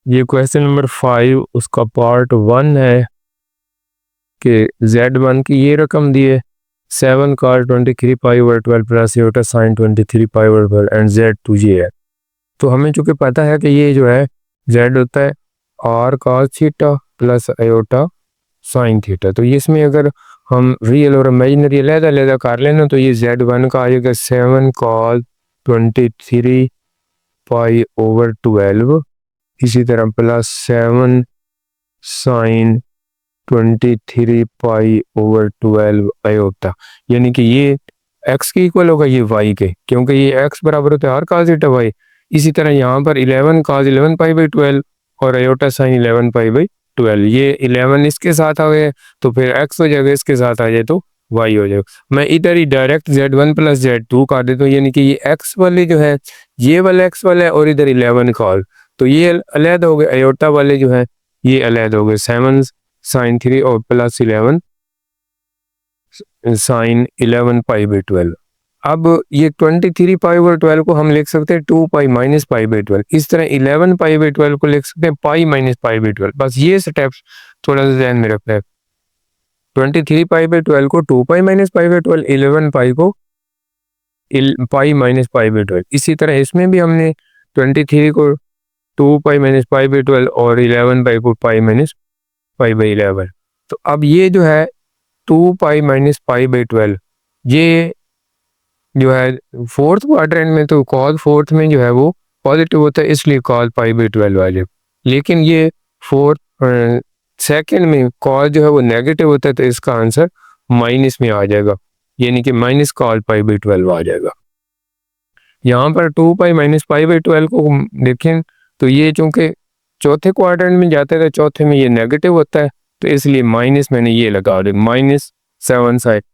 S1: ये क्वेश्चन नंबर 5 उसका पार्ट 1 है कि Z1 की ये रकम दी है 7 cos 23 pi over 12 plus iota sign 23 pi over 12 and Z2 ये है। तो हमें चूंकि पता है कि ये जो है Z होता है R cos theta plus iota sine theta. तो ये इसमें अगर हम रियल और इमेजिनरी अलग-अलग कर लेना तो ये Z1 का आ जाएगा 7 cos 23 पाई ओवर 12, इसी तरह plus 7 sine 23 pi over 12 iota. यानी कि ये x के इक्वल होगा ये y के, क्योंकि ये x बराबर होता है r cos थीटा y। इसी तरह यहाँ पर 11 cos 11 पाई बाई 12 और आयोटा साइन 11 पाई बाई 12। ये 11 इसके साथ आ गए तो फिर x हो जाएगा, इसके साथ आ जाए तो y हो जाएगा। मैं इधर ही डायरेक्ट Z1 प्लस Z2 कर देता हूँ, यानी कि ये x वाले जो है ये वाला x वाला है और इधर 11 cos, तो ये अलग हो गए। आयोटा वाले जो है ये अलग हो गए 7 साइन 3 और प्लस 11 साइन 11 पाई बाई 12। अब ये 23 पाई बाई 12 को हम लिख सकते हैं 2 पाई माइनस पाई बाई 12। इस तरह 11 पाई बाई 12 को लिख सकते हैं पाई माइनस पाई बाई 12। बस ये स्टेप्स थोड़ा सा ध्यान में रखना है। 23 पाई बाई 12 को 2 पाई माइनस पाई बाई 12, 11 पाई को पाई माइनस पाई बाई 12। इसी तरह इसमें भी हमने 23 को 2 पाई माइनस पाई बाई 12 और 11 पाई को पाई माइनस पाई बाई 11। तो अब ये जो है 2 पाई माइनस पाई बाई 12 ये जो है फोर्थ क्वाड्रेंट में, तो कॉल फोर्थ में जो है वो पॉजिटिव होता है, इसलिए कॉल पाई बाई 12 वाले। लेकिन ये फोर्थ सेकंड में कॉल जो है वो नेगेटिव होता है, तो इसका आंसर माइनस में आ जाएगा, यानी कि माइनस कॉल पाई बाई 12 आ जाएगा। यहाँ पर 2 पाई माइनस पाई बाई 12 को देखें तो ये चूंकि चौथे क्वाड्रेंट में जाता है तो चौथे में ये नेगेटिव होता है, तो इसलिए माइनस मैंने ये लगा दिया -7 साइड।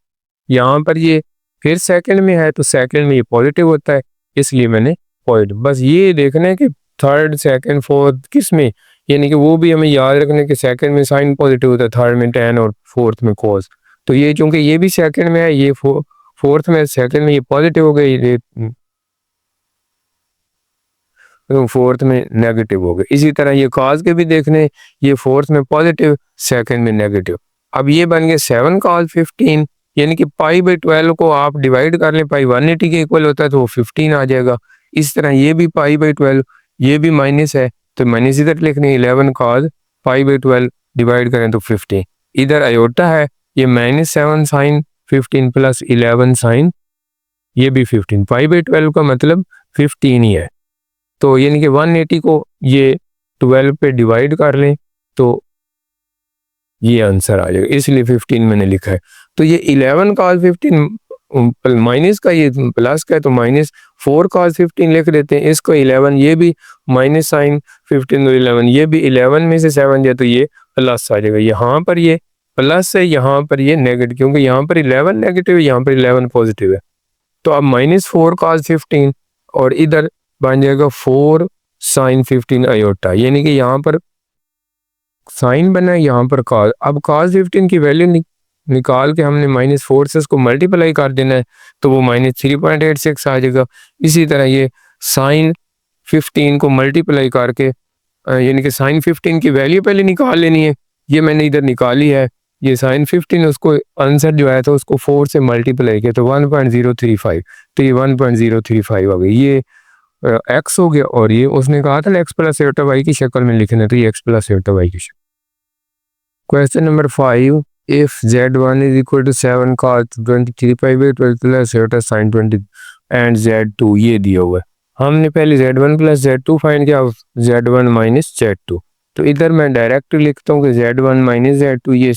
S1: यहाँ पर ये फिर सेकंड में है तो सेकंड में ये पॉजिटिव होता है, इसलिए मैंने पॉजिटिव। बस ये देखना है कि थर्ड सेकंड फोर्थ किस में, यानी कि वो भी हमें याद रखना कि सेकंड में साइन पॉजिटिव होता है, थर्ड में tan और फोर्थ में cos। तो ये चूंकि ये भी सेकंड में है, ये फोर्थ में, सेकंड में ये पॉजिटिव हो गई, ये फोर्थ में नेगेटिव हो गए। इसी तरह ये cos के भी देखने, ये फोर्थ में पॉजिटिव सेकंड में नेगेटिव। अब ये बन गए 7 cos 15, यानी कि पाई बाई 12 को आप डिवाइड कर लें, पाई 180 के इक्वल होता है तो वो 15 आ जाएगा। इस तरह ये भी पाई बाई 12, ये भी माइनस है तो माइनस इधर लिखने 11 cos पाई बाई 12 डिवाइड करें तो 15। इधर आयोटा है ये -7 साइन 15 प्लस 11 साइन ये भी 15। पाई बाई 12 का मतलब 15 ही है, तो यानी कि 180 को ये 12 पे डिवाइड कर लें तो ये आंसर आ जाएगा, इसलिए 15 मैंने लिखा है। तो ये 11 cos 15 माइनस का, ये प्लस का है तो -4 cos 15 लिख देते हैं। इसको 11, ये भी माइनस साइन 15 और 11, ये भी 11 में से 7 जाए तो ये प्लस आ जाएगा। यहाँ पर ये प्लस है, यहाँ पर ये नेगेटिव, क्योंकि यहाँ पर 11 नेगेटिव है, यहाँ पर 11 पॉजिटिव है। तो अब -4 cos 15 और इधर बन जाएगा 4 साइन 15 आयोटा, यानी कि यहाँ पर साइन बना है, यहाँ पर cos। अब cos 15 की वैल्यू निकाल के हमने -4 से इसको मल्टीप्लाई कर देना है तो वो -3.86 आ जाएगा। इसी तरह ये साइन 15 को मल्टीप्लाई करके यानी कि साइन 15 की वैल्यू पहले निकाल लेनी है, ये मैंने इधर निकाली है। ये साइन 15 उसको आंसर जो आया था उसको 4 से मल्टीप्लाई किया तो 1.035, तो ये 1.035 आ गई। ये x हो गया और ये उसने कहा था x प्लस आयोटा y की शक्ल में लिखना, तो ये x प्लस आयोटा y की शक्ल। Question number 5, if Z1 is equal to 7 cos 23 pi by 12 plus iota sign 20 and Z2 ये दिया हुआ है। हमने पहले Z1 प्लस Z2 फाइंड किया, Z1 माइनस Z2। तो इधर मैं डायरेक्ट लिखता हूँ कि Z1 माइनस Z2, ये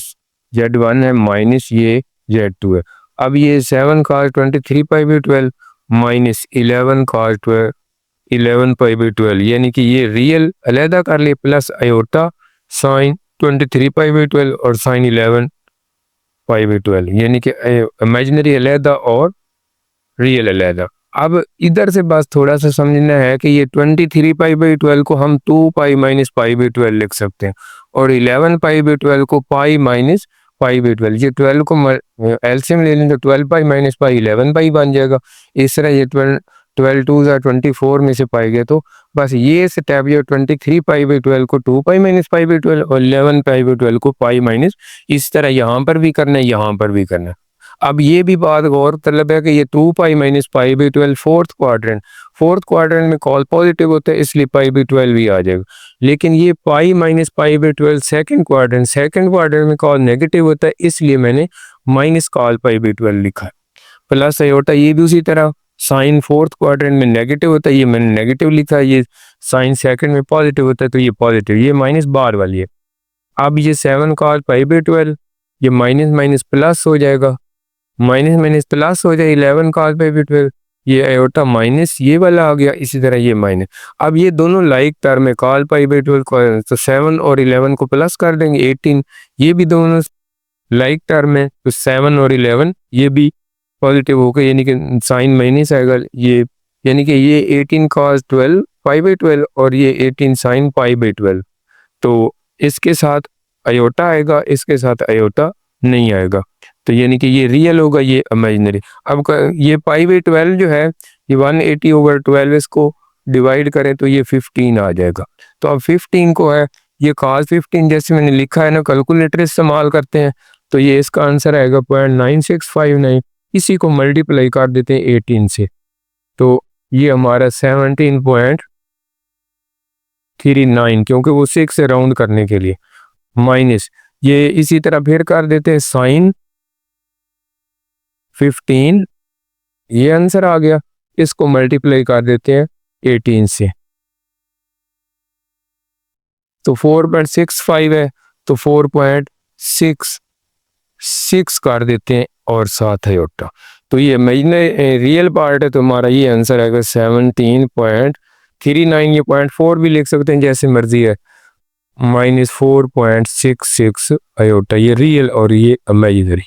S1: Z1 है माइनस ये Z2 है। अब ये 7 cos 23 pi by 12 minus 11 cos 11 pi by 12, यानी कि ये रियल अलहदा कर लिए plus iota sign 23 pi by 12 और साइन 11 पाई बाई 12, यानी कि इमेजिनरी अलहदा और रियल अलहदा। अब इधर से बस थोड़ा सा समझना है कि ये 23 पाई/12 को हम 2 पाई-पाई/12 लिख सकते हैं और 11 पाई/12 को पाई-पाई/12। ये 12 को एलसीएम ले लें तो 12 पाई-पाई 11 पाई बन जाएगा। इस तरह ये 12 2 24 में से पाई गए, तो बस ये स्टेप ये 23 पाई/12 को 2 पाई-पाई/12 और 11 पाई/12 को पाई-, इस तरह यहाँ पर भी करना है, यहाँ पर भी करना है। अब ये भी बात गौर तलब है कि ये 2 पाई-पाई/12 फोर्थ क्वाड्रेंट में कॉल पॉजिटिव होता है, इसलिए पाई/12 भी आ जाएगा। लेकिन ये पाई-पाई/12 सेकंड क्वाड्रेंट में कॉल नेगेटिव होता है, इसलिए मैंने माइनस कॉल पाई/12 लिखा है। प्लस आयोटा ये भी उसी तरह, साइन फोर्थ क्वाड्रेंट में नेगेटिव होता है, ये मैंने नेगेटिव लिखा है। ये साइन सेकंड में पॉजिटिव होता है, तो ये पॉजिटिव, ये माइनस बार वाली है। अब ये 7 कॉल पाई/12 ये माइनस माइनस प्लस हो जाएगा, माइनस माइनस प्लस हो जाए 11 कॉल पाई/12, ये आयोटा माइनस ये वाला आ गया, इसी तरह ये माइनस। अब ये दोनों लाइक टर्म है, कॉल पाई/12 तो 7 और 11 को प्लस कर देंगे 18, ये भी दोनों लाइक टर्म है, तो 7 और 11 ये भी पॉजिटिव हो गए, यानी कि साइन माइनस आएगा। ये यानी कि ये 18 कॉस 12 पाई/12 और ये 18 साइन पाई/12, तो इसके साथ आयोटा आएगा, इसके साथ आयोटा नहीं आएगा, तो यानी कि ये रियल होगा, ये इमेजिनरी। अब ये पाई/12 जो है ये 180/12, इसको डिवाइड करें तो ये 15 आ जाएगा। तो अब 15 को है ये cos 15 जैसे मैंने लिखा है ना, कैलकुलेटर इस्तेमाल करते हैं, तो ये इसका आंसर आएगा 0.9659। इसी को मल्टीप्लाई कर देते हैं 18 से, तो ये हमारा 17.39, क्योंकि वो 6 से राउंड करने के लिए, माइनस ये इसी तरह फिर कर देते हैं साइन 15, ये आंसर आ गया। इसको मल्टीप्लाई कर देते हैं 18 से, तो 4.65 है, तो 4.66 कर देते हैं और साथ आयोटा, तो ये इमेजिनरी रियल पार्ट है, तो हमारा ये आंसर आएगा 17.39। ये 0.4 भी लिख सकते हैं जैसे मर्जी है, -4.66 आयोटा, ये रियल और ये इमेजिनरी।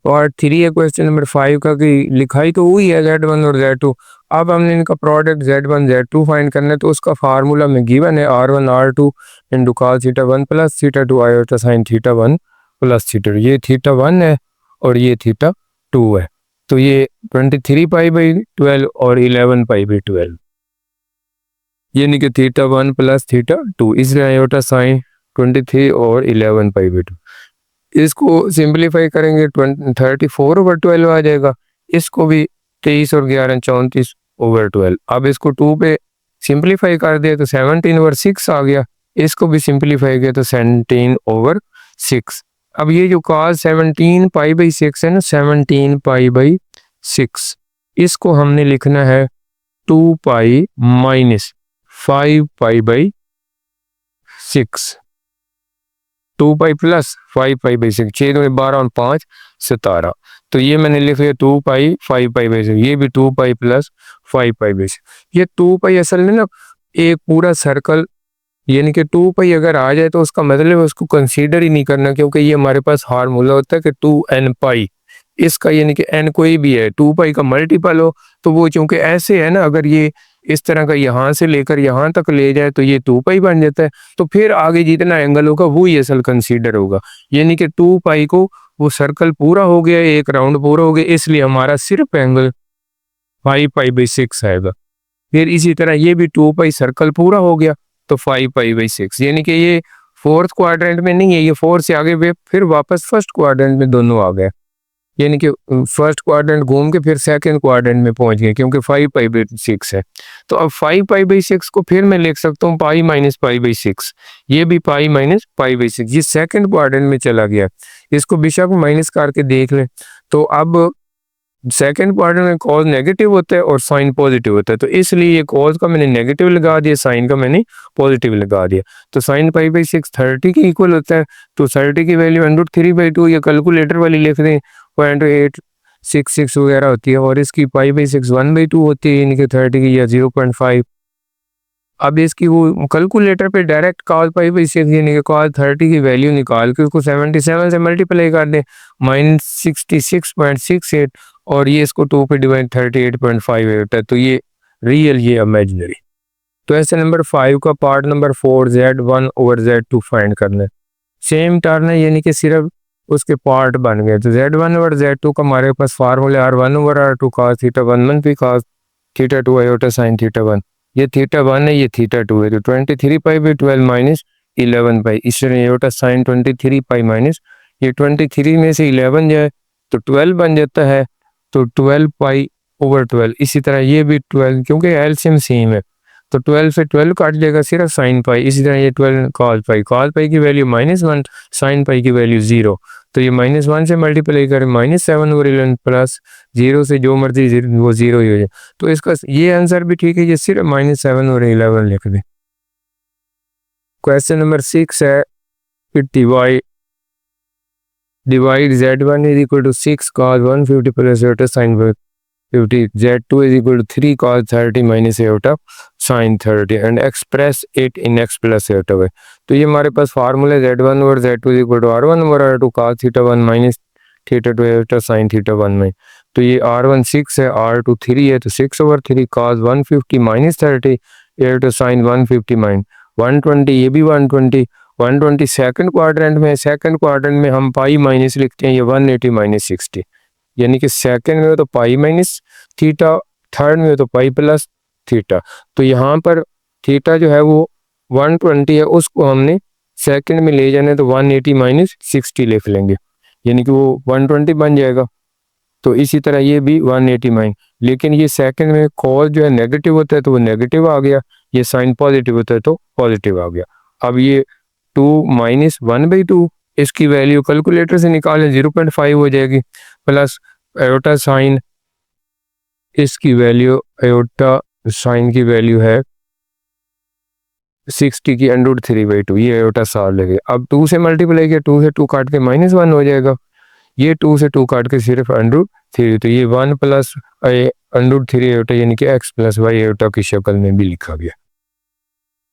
S1: पार्ट 3 है क्वेश्चन नंबर 5 का, कि लिखाई तो हुई है Z1 और Z2, अब हमने इनका प्रोडक्ट Z1 Z2 फाइंड करना है, तो उसका फार्मूला में गिवन है R1 R2 into cos θ1 plus θ2 iota sine θ1 plus θ2, ये θ1 है और ये θ2 है, तो ये 23 पाई/12 और 11 पाई/12, यानी कि θ1 प्लस θ2, इसलिए आयोटा साइन 23 और 11 पाई/2। इसको सिंपलीफाई करेंगे 34/12 आ जाएगा, इसको भी 23 और 11 34/12। अब इसको 2 पे सिंपलीफाई कर दिया तो 17/6 आ गया, इसको भी सिंपलीफाई किया तो 17/6। अब ये जो cos 17 पाई/6 है ना, 17 पाई/6, इसको हमने लिखना है 2 पाई माइनस 5 पाई/6, 2 पाई प्लस 5 पाई/6, 6 में 12 और 5 17, तो ये मैंने लिख लिया 2 पाई 5 पाई/6, ये भी 2 पाई प्लस 5 पाई/6। ये 2 पाई असल में ना एक पूरा सर्कल, यानी कि 2 पाई अगर आ जाए तो उसका मतलब है उसको कंसीडर ही नहीं करना, क्योंकि ये हमारे पास फार्मूला होता है कि 2n पाई, इसका यानी कि n कोई भी है 2 पाई का मल्टीपल हो, तो वो चूंकि ऐसे है ना, अगर ये इस तरह का यहाँ से लेकर यहाँ तक ले जाए तो ये 2 पाई बन जाता है, तो फिर आगे जितना एंगल होगा वो ही असल कंसीडर होगा, यानी कि 2 पाई को वो सर्कल पूरा हो गया, एक राउंड पूरा हो गया, इसलिए हमारा सिर्फ एंगल 5 पाई/6 आएगा। फिर इसी तरह ये भी 2 पाई सर्कल पूरा हो गया तो 5 पाई/6, यानी कि ये फोर्थ क्वाड्रेंट में नहीं है, ये 4 से आगे फिर वापस फर्स्ट क्वाड्रेंट में दोनों आ गए, यानी कि फर्स्ट क्वाड्रेंट घूम के फिर सेकंड क्वाड्रेंट में पहुंच गए, क्योंकि 5 पाई/6 है। तो अब 5 पाई/6 को फिर मैं लिख सकता हूँ पाई माइनस पाई/6, ये भी पाई माइनस पाई/6, ये सेकंड क्वाड्रेंट में चला गया, इसको बेशक माइनस करके देख लें। तो अब सेकंड क्वाड्रेंट में कॉज नेगेटिव होता है और साइन पॉजिटिव होता है, तो इसलिए ये कॉज का मैंने नेगेटिव लगा दिया, साइन का मैंने पॉजिटिव लगा दिया, तो साइन पाई/6 30 के इक्वल होता है, तो 30 की वैल्यू √3/2 या कैलकुलेटर वाली लिख दें 0.866 वगैरह होती है, और इसकी पाई/6 1/2 होती है, यानी कि 30 की या 0.5। अब इसकी वो कैलकुलेटर पे डायरेक्ट cos पाई/6 यानी कि cos 30 की वैल्यू निकाल के उसको 77 से मल्टीप्लाई कर दें, -66.68 और ये इसको 2 पे डिवाइड 38.5 होता है, तो ये रियल, ये इमेजिनरी। क्वेश्चन नंबर 5 का part number 4 Z1 over Z2 find करना है। सेम टर्न है, यानी कि सिर्फ उसके पार्ट बन गए। तो Z1 ओवर Z2 का हमारे पास formula R1 over R2 cos theta 1 मनफी cos theta 2 iota sine theta 1। ये थीटा 1 है, ये थीटा 2 है, तो 23 पाई बाई 12 माइनस 11 पाई। इस तरह आयोटा साइन 23 पाई माइनस ये 23 में से 11 जाए तो 12 बन जाता है, तो 12 पाई ओवर 12। इसी तरह ये भी 12, क्योंकि एलसीएम सेम है, तो 12 से 12 काट जाएगा, सिर्फ साइन पाई। इसी तरह ये 12 कॉस पाई की वैल्यू -1, साइन पाई की वैल्यू 0, तो ये -1 से मल्टीप्लाई करें -7 ओवर 11 प्लस 0 से जो मर्जी वो 0 ही हो जाए। तो इसका ये आंसर भी ठीक है, ये सिर्फ -7 ओवर 11 लिख दें। क्वेश्चन नंबर 6 है कि divide Z1 is equal to 6 cos 150 plus iota sine 50, Z2 is equal to 3 cos 30 minus iota sin 30 and express it in x plus iota y। तो ये हमारे पास formula Z1 over Z2 is equal to R1 over R2 cos theta 1 minus theta 2 iota sin theta 1 में। तो ये R1 6 है, R2 3 है, तो 6 over 3 cos 150 minus 30 iota sin 150 mine 120, ये भी 120 सेकंड क्वाड्रेंट में। सेकंड क्वाड्रेंट में हम पाई माइनस लिखते हैं, ये 180 माइनस 60, यानी कि सेकंड में तो पाई माइनस थीटा, थर्ड में तो पाई प्लस थीटा। तो यहाँ पर थीटा जो है वो 120 है, उसको हमने सेकंड में ले जाने तो 180 माइनस 60 लिख लेंगे, यानी कि वो 120 बन जाएगा। तो इसी तरह ये भी 180 माइन, लेकिन ये सेकंड में कॉस जो है नेगेटिव होता है तो वो नेगेटिव आ गया, ये साइन पॉजिटिव होता है तो पॉजिटिव आ गया। अब ये 2 माइनस 1/2, इसकी वैल्यू कैलकुलेटर से निकालें 0.5 हो जाएगी, प्लस आयोटा साइन, इसकी वैल्यू आयोटा साइन की वैल्यू है 60 की √3/2, ये आयोटा साल लगे। अब 2 से मल्टीप्लाई किया, 2 से 2 काट के -1 हो जाएगा, ये 2 से 2 काट के सिर्फ √3, तो ये 1 प्लस √3 आयोटा यानी कि x प्लस y आयोटा की शक्ल में भी लिखा गया।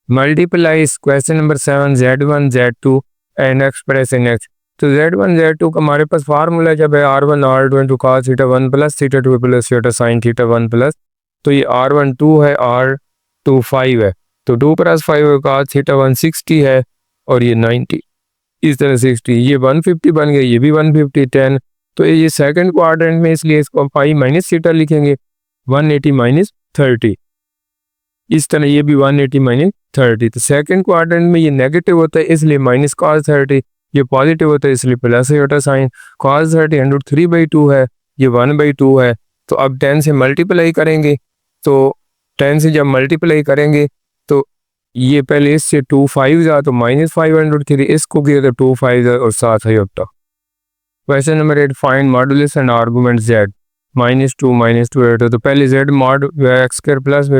S1: Multiplies question number 7 Z1 Z2 and express in x। तो Z1 Z2 का हमारे पास फार्मूला जब है R1 R2 cos theta 1 plus theta 2 plus iota sine theta 1 plus, तो ये R1 2 है, R2 5 है, तो 2 + 5 cos थीटा 1 60 है, और ये 90, इस तरह 60, ये 150 बन गया, ये भी 150 10, तो ये सेकंड क्वाड्रेंट में, इसलिए इसको पाई माइनस थीटा लिखेंगे 180 माइनस 30, इस तरह ये भी 180 माइनस 30। तो सेकंड क्वाड्रेंट में ये नेगेटिव होता है इसलिए माइनस cos 30, ये पॉजिटिव होता है इसलिए प्लस आयोटा साइन। cos 30 √3/2 है, ये 1/2 है, तो अब 10 से मल्टीप्लाई करेंगे, तो 10 से जब मल्टीप्लाई करेंगे तो ये पहले इससे 2 5 जा तो -5/3, इसको किया तो 2 5 और 7 iota. Question number 8 find modulus and argument z -2 iota. तो पहले z मॉड x² प्लस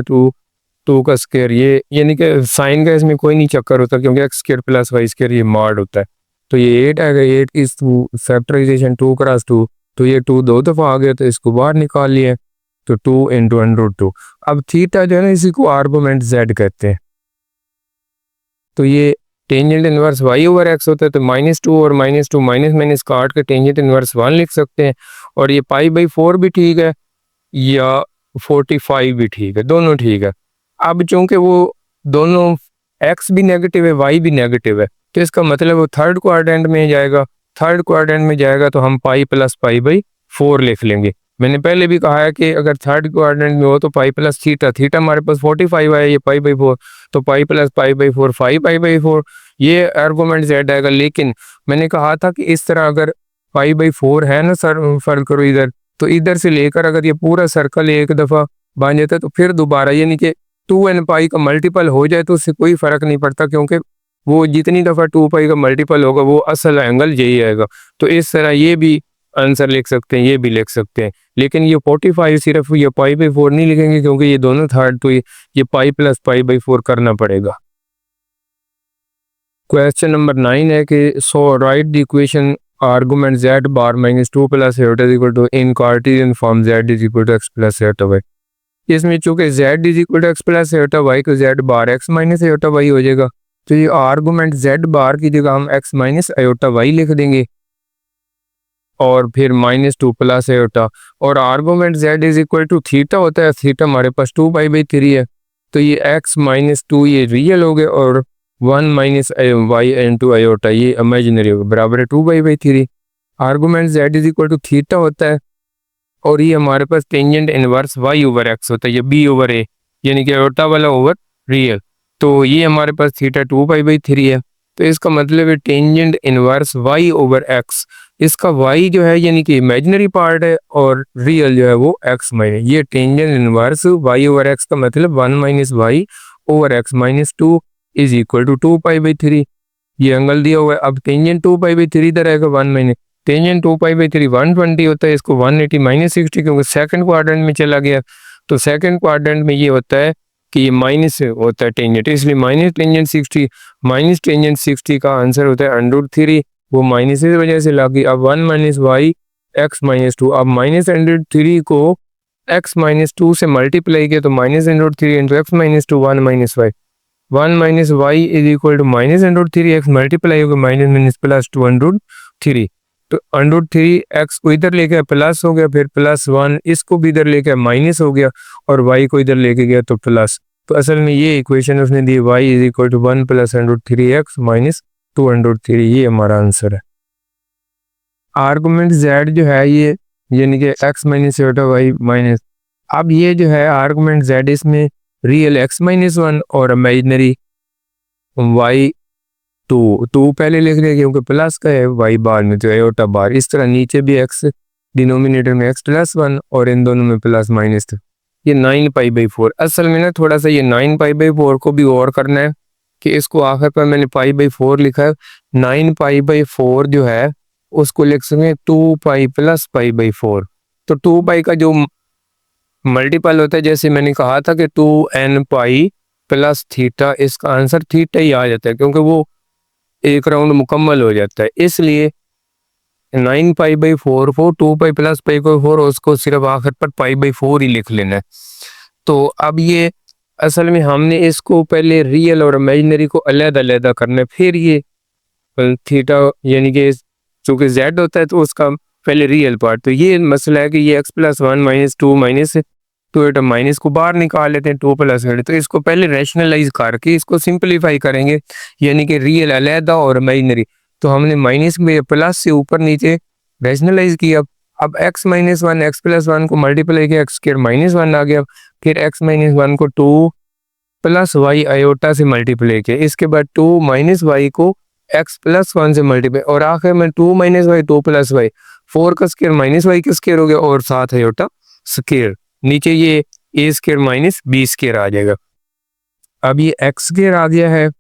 S1: 2 का स्क्वायर, ये यानी कि साइन का इसमें कोई नहीं चक्कर होता, क्योंकि x² प्लस y² ये मॉड होता है। तो ये 8 आएगा, 8 की फैक्टराइजेशन 2 क्रॉस 2, तो ये 2 2 दफ़ा आ गया, तो इसको बाहर निकाल लिया, तो 2 × √2। अब थीटा जो है ना, इसी को आर्गुमेंट z कहते हैं। तो ये tangent inverse y over x होता है, तो -2 और -2 माइनस काट के टेंजेंट इनवर्स 1 लिख सकते हैं, और ये π/4 भी ठीक है या 45 भी ठीक है, दोनों ठीक है। अब चूंकि वो दोनों x भी नेगेटिव है, y भी नेगेटिव है, तो इसका मतलब वो थर्ड क्वाड्रेंट में जाएगा। थर्ड क्वाड्रेंट में जाएगा तो हम π + π/4 लिख लेंगे। मैंने पहले भी कहा है कि अगर थर्ड क्वाड्रेंट में हो तो π + थीटा, थीटा हमारे पास 45 है, ये π/4, तो π + π/4 5π/4, ये आर्गुमेंट z आएगा। लेकिन मैंने कहा था कि इस तरह अगर π/4 है ना सर, फर्क करो इधर, तो इधर से लेकर अगर ये पूरा सर्कल एक दफ़ा बन जाता है तो फिर दोबारा यानी कि 2n का मल्टीपल हो जाए तो उससे कोई फ़र्क नहीं पड़ता, क्योंकि वो जितनी दफ़ा 2π का मल्टीपल होगा वो असल एंगल यही आएगा। तो इस तरह ये भी आंसर लिख सकते हैं, ये भी लिख सकते हैं, लेकिन ये 45 सिर्फ ये π/4 नहीं लिखेंगे, क्योंकि ये दोनों थर्ड, तो ये π + π/4 करना पड़ेगा। क्वेश्चन नंबर 9 है कि so write the equation argument z bar -2 + iota equal to in cartesian form z = x + iota y। इसमें चूंकि z = x + आयोटा y को z bar x - iota y हो जाएगा, तो ये आर्गुमेंट z बार की जगह हम x - आयोटा y लिख देंगे, और फिर -2 प्लस एयोटा, और argument z is equal to theta होता है। थीटा हमारे पास 2π/3 है, तो ये x-2 ये रियल हो गए और 1 माइनस वाई इंटू आयोटा ये इमेजिनरी होगा, बराबर है 2π/3। Argument z is equal to theta होता है और ये हमारे पास टेंजेंट इनवर्स y/x होता है, ये b/a, यानी कि आयोटा वाला ओवर रियल। तो ये हमारे पास थीटा 2π/3 है, तो इसका मतलब है टेंजेंट इनवर्स y/x, इसका y जो है यानी कि इमेजिनरी पार्ट है और रियल जो है वो x माइनस, ये टेंजेंट इनवर्स y/x का मतलब 1 minus y/x-2 is equal to 2π/3। ये एंगल दिया हुआ है। अब टेंजेंट 2π/3 इधर आएगा 1 माइनस, टेंजेंट 2π/3 120 होता है, इसको 180-60 क्योंकि सेकंड क्वाड्रेंट में चला गया, तो सेकंड क्वाड्रेंट में ये होता है कि ये माइनस होता है टेंजेंट, इसलिए माइनस टेंजेंट 60 का आंसर होता है √3, वो माइनस की वजह से लग गई। अब 1 माइनस y/x-2, अब -√3 को x-2 से मल्टीप्लाई किया तो -√3 into x-2 1 minus y, 1 minus y is equal to -√3 x multiply होगा माइनस प्लस 2√3, तो √3 x को इधर लेके प्लस हो गया, फिर +1 इसको भी इधर लेके माइनस हो गया और y को इधर लेके गया तो प्लस। तो असल में ये इक्वेशन उसने दी y is equal to 1 + √3x minus 2√3, ये हमारा आंसर है। आर्गुमेंट z जो है ये यानी कि x माइनस y माइनस, अब ये जो है आर्गुमेंट z इसमें रियल x-1 और इमेजिनरी y2 पहले लिख रहे क्योंकि प्लस का है, y बार में तो एयोटा बार, इस तरह नीचे भी x डिनोमिनेटर में x+1 और इन दोनों में प्लस माइनस था। ये 9π/4, असल में ना थोड़ा सा ये 9π/4 को भी और करना है कि इसको आखिर पर मैंने π/4 लिखा है, 9π/4 जो है उसको लिख सकते 2π + π/4, तो 2π का जो मल्टीपल होता है, जैसे मैंने कहा था कि 2nπ + थीटा, इसका आंसर थीटा ही आ जाता है क्योंकि वो एक राउंड मुकम्मल हो जाता है, इसलिए 9π/4 को 2π + π/4 उसको सिर्फ आखिर पर π/4 ही लिख लेना है। तो अब ये असल में हमने इसको पहले रियल और इमेजिनरी को अलग-अलग करना है, फिर ये थीटा यानी कि चूँकि z होता है तो उसका पहले रियल पार्ट, तो ये मसला है कि ये x+1 - 2 तो एटा माइनस को बाहर निकाल लेते हैं 2 + z, तो इसको पहले रैशनलाइज करके इसको सिंपलीफाई करेंगे, यानी कि रियल अलहदा और इमेजिनरी, तो हमने माइनस में प्लस से ऊपर नीचे रैशनलाइज किया। अब x-1 x+1 को मल्टीप्लाई किया, x² -1 आ गया, फिर x-1 को 2 + y आयोटा से मल्टीप्लाई किया, इसके बाद 2 - y को x+1 से मल्टीप्लाई, और आखिर में 2 - y 2 + y, 4 का स्क्वायर -y का स्क्वायर हो गया और साथ आयोटा स्क्वायर, नीचे ये a² - b² आ जाएगा। अब ये x² आ गया है,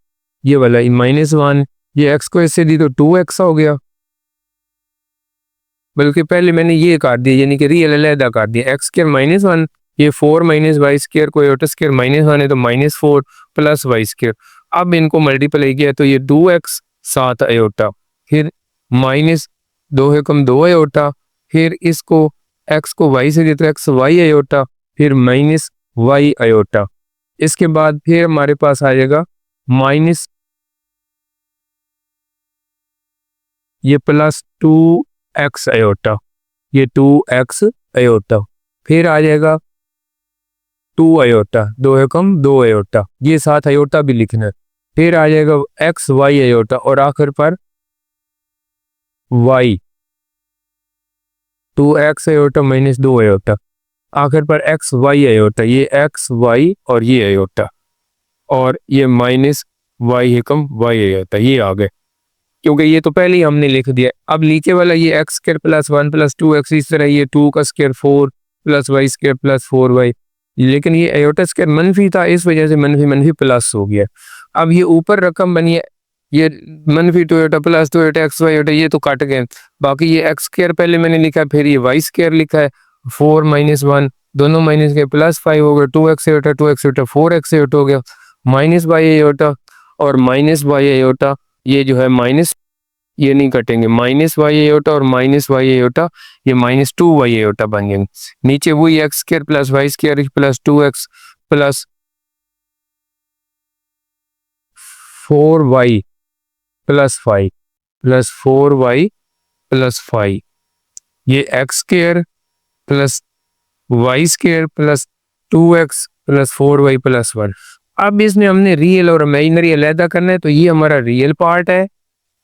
S1: ये वाला -1, ये x को इससे दी तो 2x हो गया, बल्कि पहले मैंने ये कर दिया यानी कि रियल अलहदा कर दिया, x² -1, ये 4 - y² को आयोटा स्क्वायर -1 है तो -4 + y², अब इनको मल्टीप्लाई किया तो ये 2x साथ आयोटा, फिर -2 एकम 2 आयोटा, फिर इसको x को y से देते x y आयोटा, फिर -y आयोटा, इसके बाद फिर हमारे पास आ जाएगा माइनस ये +2x आयोटा, ये 2x आयोटा, फिर आ जाएगा 2 आयोटा, 2 एकम 2 आयोटा, ये साथ आयोटा भी लिखना है, फिर आ जाएगा x y आयोटा और आखिर पर y 2x आयोटा -2 आयोटा, आखिर पर x y आयोटा, ये x y और ये आयोटा, और ये -y एकम y आयोटा, ये आ गए क्योंकि ये तो पहले ही हमने लिख दिया। अब नीचे वाला ये x² +1 + 2x, इस तरह ये 2 का स्क्वायर 4 + y² + 4y, लेकिन ये आयोटा स्क्वायर मनफी था, इस वजह से मनफी प्लस हो गया। अब ये ऊपर रकम बनी है, ये -2 iota + 2 iota x y iota, ये तो कट गए, बाकी ये x² पहले मैंने लिखा, फिर ये y² लिखा है, 4 - 1 दोनों माइनस के +5 हो गया, 2x iota 2x iota 4x iota हो गया, -y आयोटा और -y आयोटा, ये जो है माइनस ये नहीं कटेंगे, -y आयोटा और -y आयोटा ये -2y आयोटा बन जाएंगे, नीचे वही x² + y² + 2x + 4y + 5 + 4y + 5, ये x square plus y square plus 2x plus 4y plus 1। अब इसमें हमने रियल और इमेजिनरी अलहदा करना है, तो ये हमारा रियल पार्ट है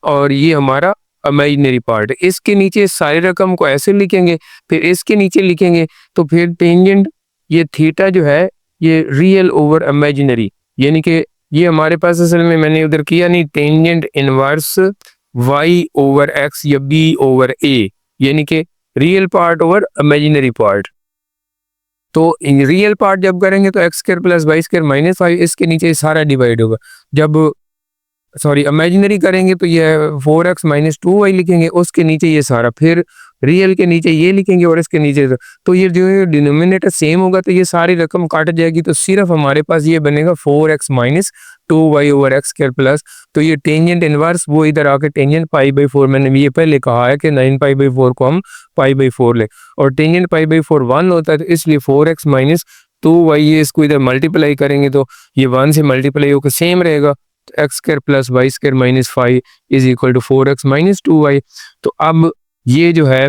S1: और ये हमारा इमेजिनरी पार्ट है। इसके नीचे सारी रकम को ऐसे लिखेंगे, फिर इसके नीचे लिखेंगे, तो फिर टेंजेंट ये थीटा जो है ये रियल ओवर इमेजिनरी, यानी कि ये हमारे पास असल में मैंने उधर किया नहीं, tangent inverse y over x या b ओवर a, यानी कि real part over imaginary part. तो रियल पार्ट जब करेंगे तो x square plus y square minus 5, इसके नीचे सारा डिवाइड होगा। जब सॉरी इमेजिनरी करेंगे तो ये 4x माइनस 2y लिखेंगे, उसके नीचे ये सारा, फिर रियल के नीचे ये लिखेंगे और इसके नीचे तो ये जो डिनोमिनेटर सेम होगा तो ये सारी रकम काट जाएगी, तो सिर्फ हमारे पास ये बनेगा 4x minus 2y over x square plus. तो ये टेंजेंट इनवर्स वो इधर आके टेंजेंट पाई बाई 4, मैंने ये पहले कहा है कि 9 पाई बाई 4 को हम पाई बाई 4 ले, और टेंजेंट पाई बाई 4 1 होता है, तो इसलिए 4x माइनस 2y ये इसको इधर मल्टीप्लाई करेंगे तो ये 1 से मल्टीप्लाई होकर सेम रहेगा, x square plus y square minus 5 is equal to 4x minus 2y। तो अब ये जो है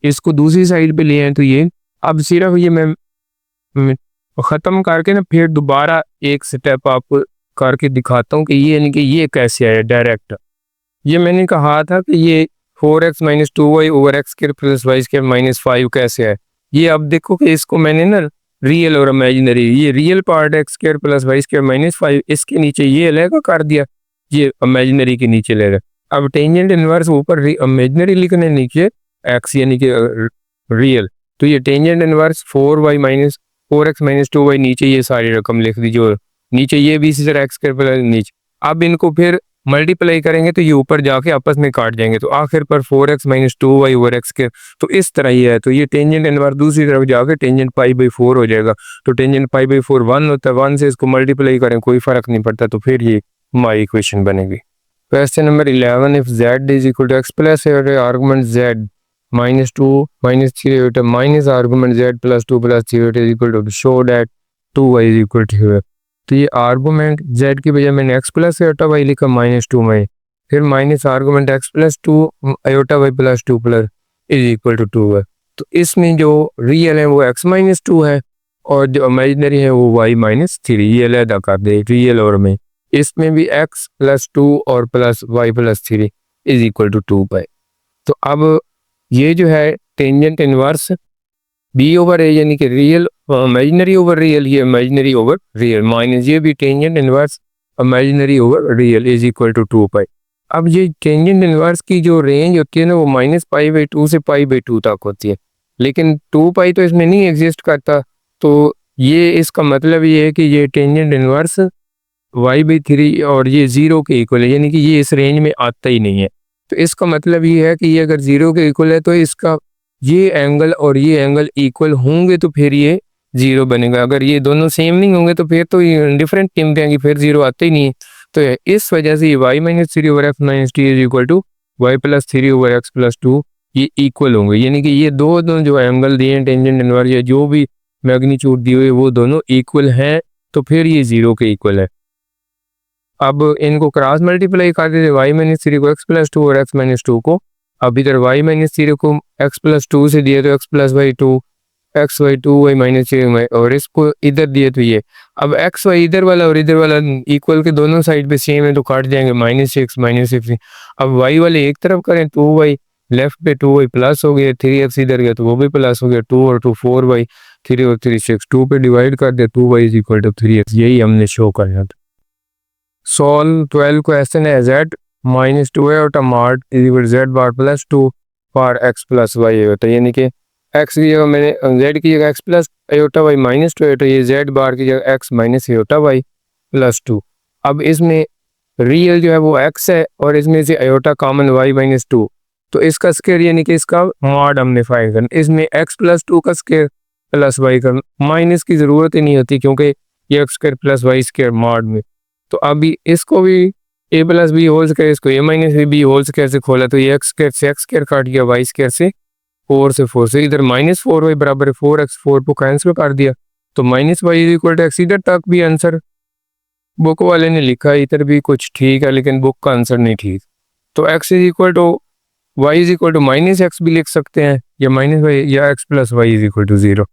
S1: इसको दूसरी साइड पे ले आए, तो ये अब सिर्फ ये मैं ख़त्म करके ना फिर दोबारा एक स्टेप आपको करके दिखाता हूँ कि ये यानी कि ये कैसे आया डायरेक्ट। ये मैंने कहा था कि ये 4x minus 2y over x square plus y square minus 5 कैसे है। ये अब देखो कि इसको मैंने ना रियल और इमेजिनरी, ये real part x square plus y square minus 5, इसके नीचे ये लेगा कर दिया, ये इमेजिनरी के नीचे ले रहा। अब टेंजेंट इनवर्स ऊपर इमेजिनरी लिखने नीचे एक्स यानी कि रियल, तो ये tangent inverse 4y minus 4x minus 2y, नीचे ये सारी रकम लिख दी जो नीचे ये भी इसी तरह एक्स स्क्वायर प्लस नीचे। अब इनको फिर मल्टीप्लाई करेंगे तो ये ऊपर जाके आपस में काट जाएंगे, तो आखिर पर 4x minus 2y over x square, तो इस तरह ही है। तो ये टेंजेंट इनवर्स दूसरी तरफ जाके टेंजेंट पाई बाई 4 हो जाएगा, तो टेंजेंट पाई बाई 4 1 होता है, 1 से इसको मल्टीप्लाई करें कोई फर्क नहीं पड़ता, तो फिर ये हमारी इक्वेशन बनेगी। Question number 11, if z is equal to x plus argument z minus 2 minus 3 minus argument z plus 2 plus 3 is equal to show that 2y is equal to, तो ये आर्गुमेंट z की बजाय मैंने x प्लस आयोटा वाई लिखा minus 2 में, फिर minus argument x plus 2 iota y plus 2 plus is equal to 2 है। तो इसमें जो रियल है वो x माइनस 2 है और जो इमेजिनरी है वो y माइनस 3, ये अलग कर दे रियल और में। इसमें भी x प्लस 2 और plus y plus 3 is equal to 2 pi. तो अब ये जो है tangent inverse b over a यानी कि रियल इमेजिनरी ओवर रियल, ये इमेजिनरी ओवर रियल माइनस ये भी tangent inverse imaginary over real is equal to 2 pi. अब ये टेंजेंट इनवर्स की जो रेंज होती है ना वो माइनस पाई बाई 2 से पाई बाई 2 तक होती है, लेकिन 2 पाई तो इसमें नहीं एग्जिस्ट करता, तो ये इसका मतलब ये है कि ये टेंजेंट इनवर्स वाई बाई 3 और ये 0 के इक्वल है, यानी कि ये इस रेंज में आता ही नहीं है। तो इसका मतलब ये है कि ये अगर 0 के इक्वल है तो इसका ये एंगल और ये एंगल इक्वल होंगे तो फिर ये 0 बनेगा, अगर ये दोनों सेम नहीं होंगे तो फिर तो ये डिफरेंट कीमतें आएंगी, फिर 0 आते ही नहीं है। तो इस वजह से ये y minus 3 over x minus t is equal to y plus 3 over x plus 2 ये इक्वल होंगे, यानी कि ये दोनों जो एंगल दिए हैं टेंजेंट इनवर्स या जो भी मैग्नीट्यूड दी हुई है वो दोनों इक्वल हैं, तो फिर ये 0 के इक्वल है। अब इनको क्रॉस मल्टीप्लाई कर देते y माइनस 3 को x प्लस 2 और x माइनस 2 को, अब इधर y माइनस 3 को x प्लस 2 से दिए तो x plus y 2 x y 2 y minus 3 और इसको इधर दिए तो ये, अब एक्स वाई इधर वाला और इधर वाला इक्वल के दोनों साइड पे सेम है तो काट जाएंगे -6 -6। अब वाई वाले एक तरफ करें 2y लेफ्ट पे 2y प्लस हो गया, 3x इधर गया तो वो भी प्लस हो गया, 2 और 2 4y 3 और 3 6, 2 पे डिवाइड कर दे 2y is equal to 3x, यही हमने शो करना था। सॉल्व 12 क्वेश्चन है z माइनस 2 आयोटा मार्ट is equal z bar plus 2 for x plus y होता है, यानी कि x की जगह मैंने z की जगह x plus iota y minus 2 iota, ये z बार की जगह x minus iota y plus 2। अब इसमें रियल जो है वो x है और इसमें से आयोटा कॉमन y माइनस 2, तो इसका स्क्वायर यानी कि इसका मॉड हमने फाइंड करना, इसमें x प्लस 2 का स्क्वायर प्लस y का, माइनस की ज़रूरत ही नहीं होती क्योंकि ये x square plus y square mod में। तो अभी इसको भी a plus b whole square, इसको a minus b whole square से खोला तो ये एक्स स्क्वायर से एक्स स्क्वायर काट गया, वाई स्क्वायर से 4 से 4 से इधर माइनस 4y बराबर 4x, 4 को कैंसिल कर दिया तो minus y is equal to x. इधर तक भी आंसर बुक वाले ने लिखा, इधर भी कुछ ठीक है लेकिन बुक का आंसर नहीं ठीक, तो x is equal to y is equal to minus x भी लिख सकते हैं, या माइनस वाई, या x plus y is equal to 0।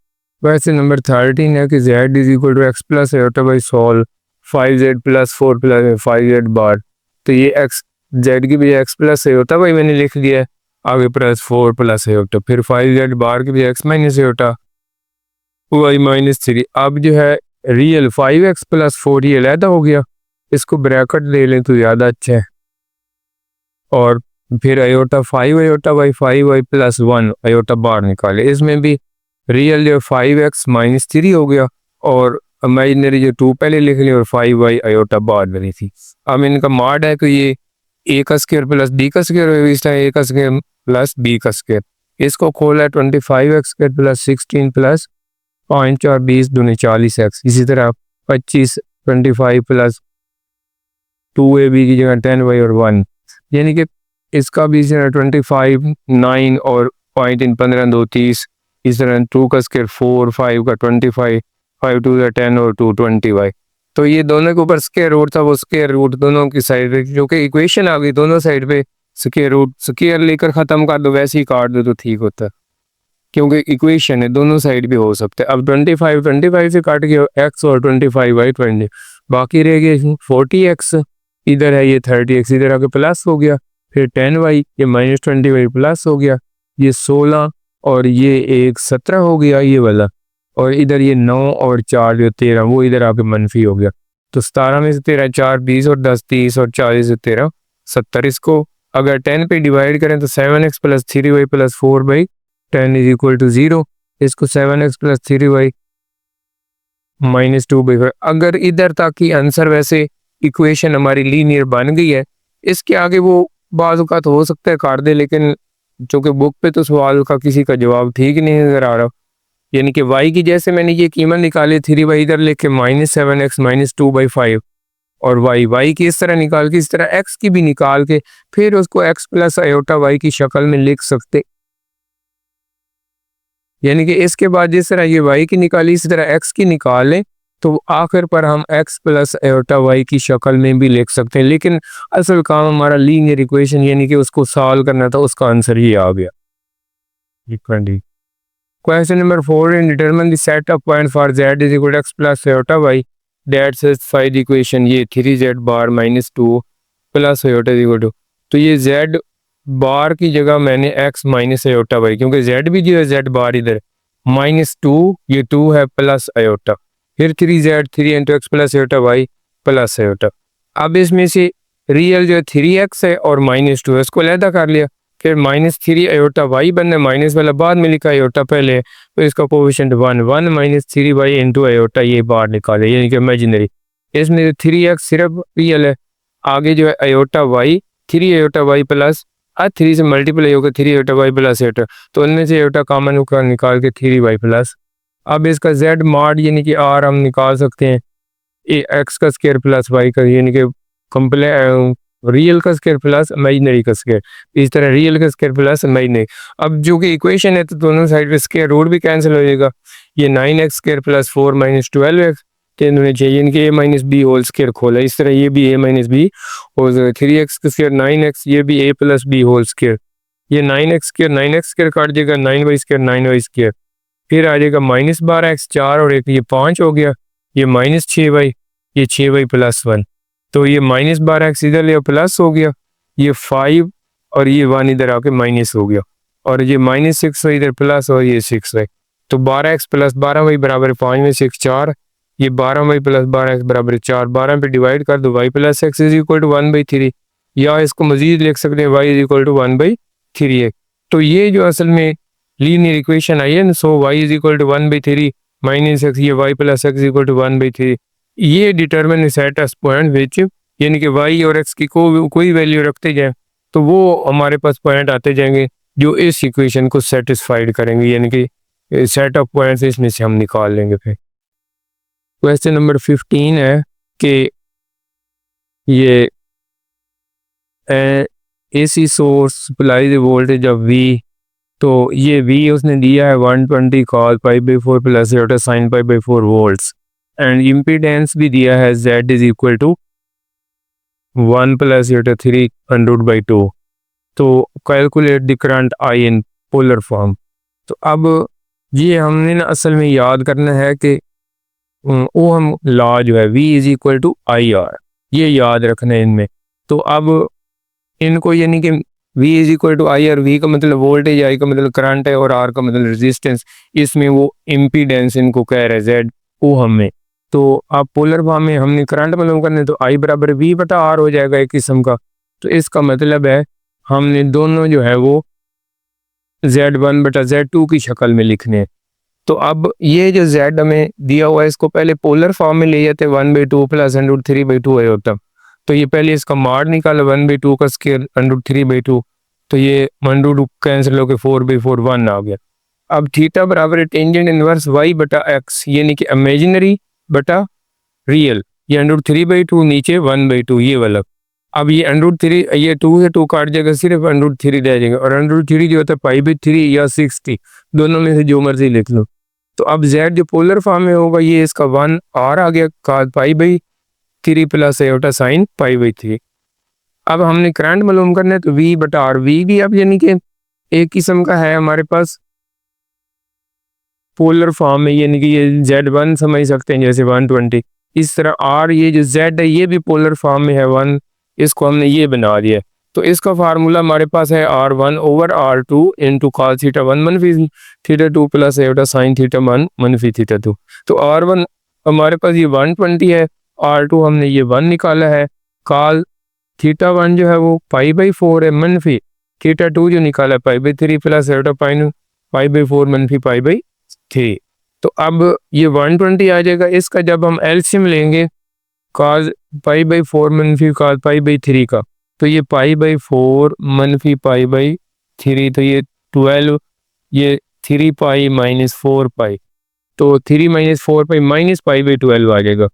S1: वैसे नंबर 13 है कि z is equal to x plus eta by solve 5z plus 4 plus 5z bar. तो ये एक्स जेड की भी एक्स प्लस एटा बाई मैंने लिख दिया है, आगे प्लस 4 प्लस एटा, फिर 5z बार की भी x minus iota y minus 3। अब जो है रियल 5x प्लस 4 ये अलहदा हो गया, इसको ब्रैकेट ले लें तो ज़्यादा अच्छा है। और फिर iota 5 iota by 5y plus 1 iota bar निकाले, इसमें भी रियल जो 5x माइनस 3 हो गया और इमेजिनरी जो 2 पहले लिख ली और 5y अयोटा बार बनी थी। अब इनका माड है कि ये a का स्क्वायर प्लस b का स्क्वायर हो, इस टाइम a का स्क्वायर प्लस b का स्क्वायर। इसको खोला 25x स्क्वायर प्लस 16 प्लस 5 और 20 दूनी 40x। इसी तरह 25 25 प्लस 2ab की जगह 10y और 1, यानी कि इसका भी 25 9 और पॉइंट इन 15 2 30। इस तरह 2 का स्क्वायर 4 5 का 25 5 2 का 10 और 2 20y। तो ये दोनों के ऊपर स्क्वायर रूट था, वो स्क्वायर रूट दोनों की साइड पे, जो कि इक्वेशन आ गई दोनों साइड पे स्क्वायर रूट, स्क्वायर लेकर ख़त्म कर दो, वैसे ही काट दो तो ठीक होता है, क्योंकि इक्वेशन है दोनों साइड भी हो सकते हैं। अब 25 से काट के x और 25y 20, बाकी रह गया 40x, इधर है ये 30x, इधर आके प्लस हो गया, फिर 10y ये माइनस 20y प्लस हो गया, ये 16 और ये एक 17 हो गया ये वाला, और इधर ये 9 और 4 जो 13 वो इधर आके मनफी हो गया। तो 17 में से 13 4 20 और 10 30 और 40 से 13 70। इसको अगर 10 पे डिवाइड करें तो 7x plus 3y plus 4 10 is equal to 0। इसको 7x प्लस 3y माइनस 2/5। अगर इधर तक की आंसर वैसे इक्वेशन हमारी लीनियर बन गई है, इसके आगे वो बाज़ औक़ात हो सकता है काट दे, लेकिन चूँकि बुक पे तो सवाल का किसी का जवाब ठीक नहीं नज़र आ रहा। यानी कि y की जैसे मैंने ये कीमत निकाली 3y इधर लिख के -7x माइनस 2/5, और y की इस तरह निकाल के, इस तरह x की भी निकाल के फिर उसको x प्लस अयोटा y की शक्ल में लिख सकते। यानी कि इसके बाद जिस तरह ये y की निकाली इस तरह x की निकालें, तो आखिर पर हम x प्लस एटा y की शक्ल में भी लिख सकते हैं। लेकिन असल काम हमारा लीनियर इक्वेशन यानी कि उसको सॉल्व करना था, उसका आंसर ही आ गया। Question number 4, determine the set of point for z is equal to x plus eta y that satisfy the equation ये 3z बार minus 2 plus eta is equal to. तो ये z बार की जगह मैंने x माइनस एटा y, क्योंकि z भी जो है z बार इधर -2 ये 2 है प्लस एटा, फिर 3z 3 into x plus eta y plus iota. अब इसमें से रियल जो 3x है और -2 है, इसको अलहदा कर लिया, फिर -3 एटा y बनना, माइनस वाला बाद में लिखा एटा पहले, तो इसका कोएफिशिएंट 1 -3y इंटू एटा ये बार निकाले, यानी कि इमेजिनरी। इसमें 3x सिर्फ रियल है, आगे जो है एटा y 3 एटा y प्लस 3 से मल्टीप्लाई होकर 3 एटा y प्लस एटा, तो उनमें से एटा कॉमन निकाल के 3y प्लस। अब इसका z मॉड यानी कि r हम निकाल सकते हैं x का स्क्वायर प्लस y का, यानी कि रियल का स्क्वायर प्लस इमेजिनरी का स्क्वायर, इस तरह रियल का स्क्वायर प्लस इमेजिनरी। अब जो कि इक्वेशन है तो दोनों साइड पे स्क्वायर रूट भी कैंसिल हो जाएगा, ये 9x square plus 4 minus 12x change होने चाहिए, इनके a minus b whole square खोला, इस तरह ये भी a माइनस बी और 3x का स्क्वायर 9x, ये भी a plus b whole square, ये 9x स्क्वायर काट जाएगा 9y स्क्वायर 9y स्क्वायर, फिर आ जाएगा -12x 4 और एक ये 5 हो गया, ये -6y ये 6y प्लस 1, तो ये -12x इधर ले प्लस हो गया, ये 5 और ये 1 इधर आके माइनस हो गया, और ये -6y इधर प्लस और ये 6y, तो 12x प्लस 12y बराबर 5 में 6 4, ये 12y प्लस 12x बराबर 4, 12 पे डिवाइड कर दो y plus x is equal to 1/3, या इसको मजीद लिख सकते हैं y इज इक्वल टू 1/3। तो ये जो असल में लीनियर इक्वेशन आई है ना, so y is equal to 1/3 minus x, ये y plus x equal to 1/3, ये determine set of point which, यानी कि y और x की कोई वैल्यू रखते जाए तो वो हमारे पास पॉइंट आते जाएंगे जो इस इक्वेशन को सेटिस्फाइड करेंगे, यानी कि सेट ऑफ पॉइंट्स इसमें से हम निकाल लेंगे। फिर क्वेश्चन नंबर 15 है कि ये AC source supply the voltage of V, तो ये V उसने दिया है 120 cos π/4 plus eta sin π/4 volts, and impedance भी दिया है Z is equal to 1 plus eta 3 100/2। तो calculate the current I in polar form. तो अब ये हमने ना असल में याद करना है कि वो हम लॉ जो है V is equal to I R, ये याद रखना है इनमें। तो अब इनको यानी कि V is equal to I R, V का मतलब वोल्टेज, आई का मतलब करंट है और R का मतलब रेजिस्टेंस, इसमें वो इम्पीडेंस इनको कह रहे Z वो हमें। तो आप पोलर फॉर्म में हमने करंट मालूम करने तो I बराबर V बटा R हो जाएगा एक किस्म का। तो इसका मतलब है हमने दोनों जो है वो Z1 बटा Z2 की शक्ल में लिखने हैं। तो अब ये जो Z हमें दिया हुआ है इसको पहले पोलर फॉर्म में ले जाते 1/2 प्लस √3/2 है होता। तो ये पहले इसका माड निकाला 1/2 का स्क्वायर √3/2, तो ये 1/2 कैंसिल होकर 4/4 1 आ गया। अब थीटा बराबर है टेंजेंट इनवर्स y बटा x, यानी कि इमेजिनरी बटा रियल, ये √3/2 नीचे 1/2 ये वाला। अब ये √3 ये 2 से 2 काट जाएगा, सिर्फ √3 रह जाएगा, और √3 जो होता है π/3 या 60, दोनों में से जो मर्जी लिख लो। तो अब Z जो पोलर फॉर्म में होगा ये इसका 1 R आ गया cos π/3 प्लस एटा साइन π/3। अब हमने करंट मालूम करना है तो V बटा R, V भी अब यानी कि एक किस्म का है हमारे पास पोलर फॉर्म में, यानी कि ये Z1 समझ सकते हैं जैसे 120। इस तरह R ये जो Z है ये भी पोलर फॉर्म में है 1, इसको हमने ये बना दिया है। तो इसका फार्मूला हमारे पास है R1 over R2 into cos theta 1 मनफी theta 2 plus eta sign theta 1 मनफी थीटा 2। तो R1 हमारे पास ये 120 है, R2 हमने ये 1 निकाला है, कॉल थीटा 1 जो है वो π/4 है, मनफी थीटा 2 जो निकाला है π/3 प्लस एटा π/4 मनफी π/3। तो अब ये 120 आ जाएगा, इसका जब हम एलसीएम लेंगे cos π/4 मनफी cos π/3 का, तो ये π/4 मनफी π/3, तो ये 12, ये 3 पाई माइनस 4 पाई, तो 3 माइनस 4 पाई माइनस π/12 आ जाएगा।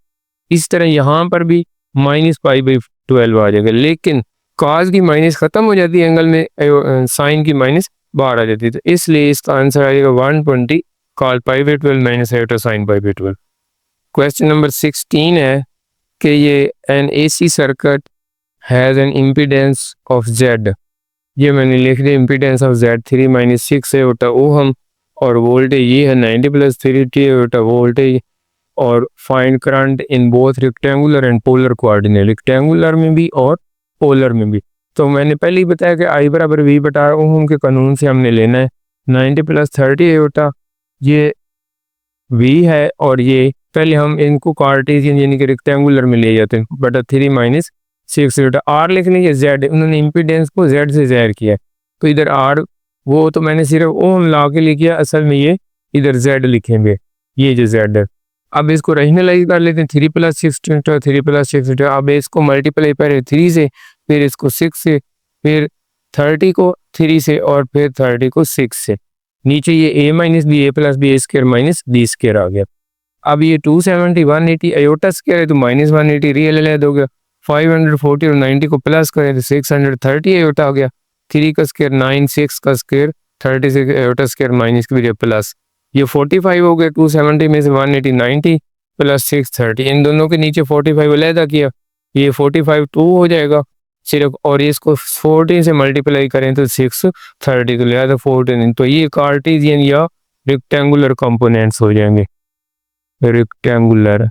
S1: इस तरह यहाँ पर भी माइनस π/12 आ जाएगा, लेकिन cos की माइनस खत्म हो जाती है एंगल में, साइन की माइनस बाहर आ जाती है, तो इसलिए इसका आंसर आ जाएगा 120 cos π/12 minus eta sine π/12। Question number 16 है कि ये an AC circuit has an impedance of Z, ये मैंने लिख दिया इम्पीडेंस ऑफ Z 3 माइनस 6 है बटा ओहम, और वोल्टेज ये है 90 प्लस 3T है बटा वोल्टेज, और find current in both rectangular and polar coordinate, rectangular में भी और पोलर में भी। तो मैंने पहले ही बताया कि I बराबर V बटा ओहम के कानून से हमने लेना है 90 प्लस 30 है बटा ये V है, और ये पहले हम इनको कार्टेशियन यानी कि रेक्टेंगुलर में ले जाते हैं बटा 3 माइनस 6 बटा R लिख लीजिए, Z उन्होंने इम्पीडेंस को Z से ज़ाहिर किया है, तो इधर R वो तो मैंने सिर्फ ओम ला के लिखा, असल में ये इधर Z लिखेंगे, ये जो Z है। अब इसको रैशनलाइज कर लेते हैं, 3 प्लस 6 3 प्लस 6, अब इसको मल्टीप्लाई पहले 3 से, फिर इसको 6 से, फिर 30 को 3 से, और फिर 30 को 6 से, नीचे ये a minus b a plus b a square minus b square आ गया। अब ये 270 180 आयोटा स्क्र है तो माइनस 180 रियल अलग हो गया, 540 और 90 को प्लस करें तो 630 आयोटा आ गया, 3 का स्क्र 9, 6 का स्क्र 36 आयोटा स्क्र माइनस की प्लस, ये 45 हो गया, 270 में से 180 90 प्लस 630, इन दोनों के नीचे 45 अलहदा किया, ये 45 2 हो जाएगा सिर्फ, और इसको 14 से मल्टीप्लाई करें तो 630, तो लिहाजा 14, तो ये कार्टेशियन या रेक्टेंगुलर कंपोनेंट्स हो जाएंगे, रेक्टेंगुलर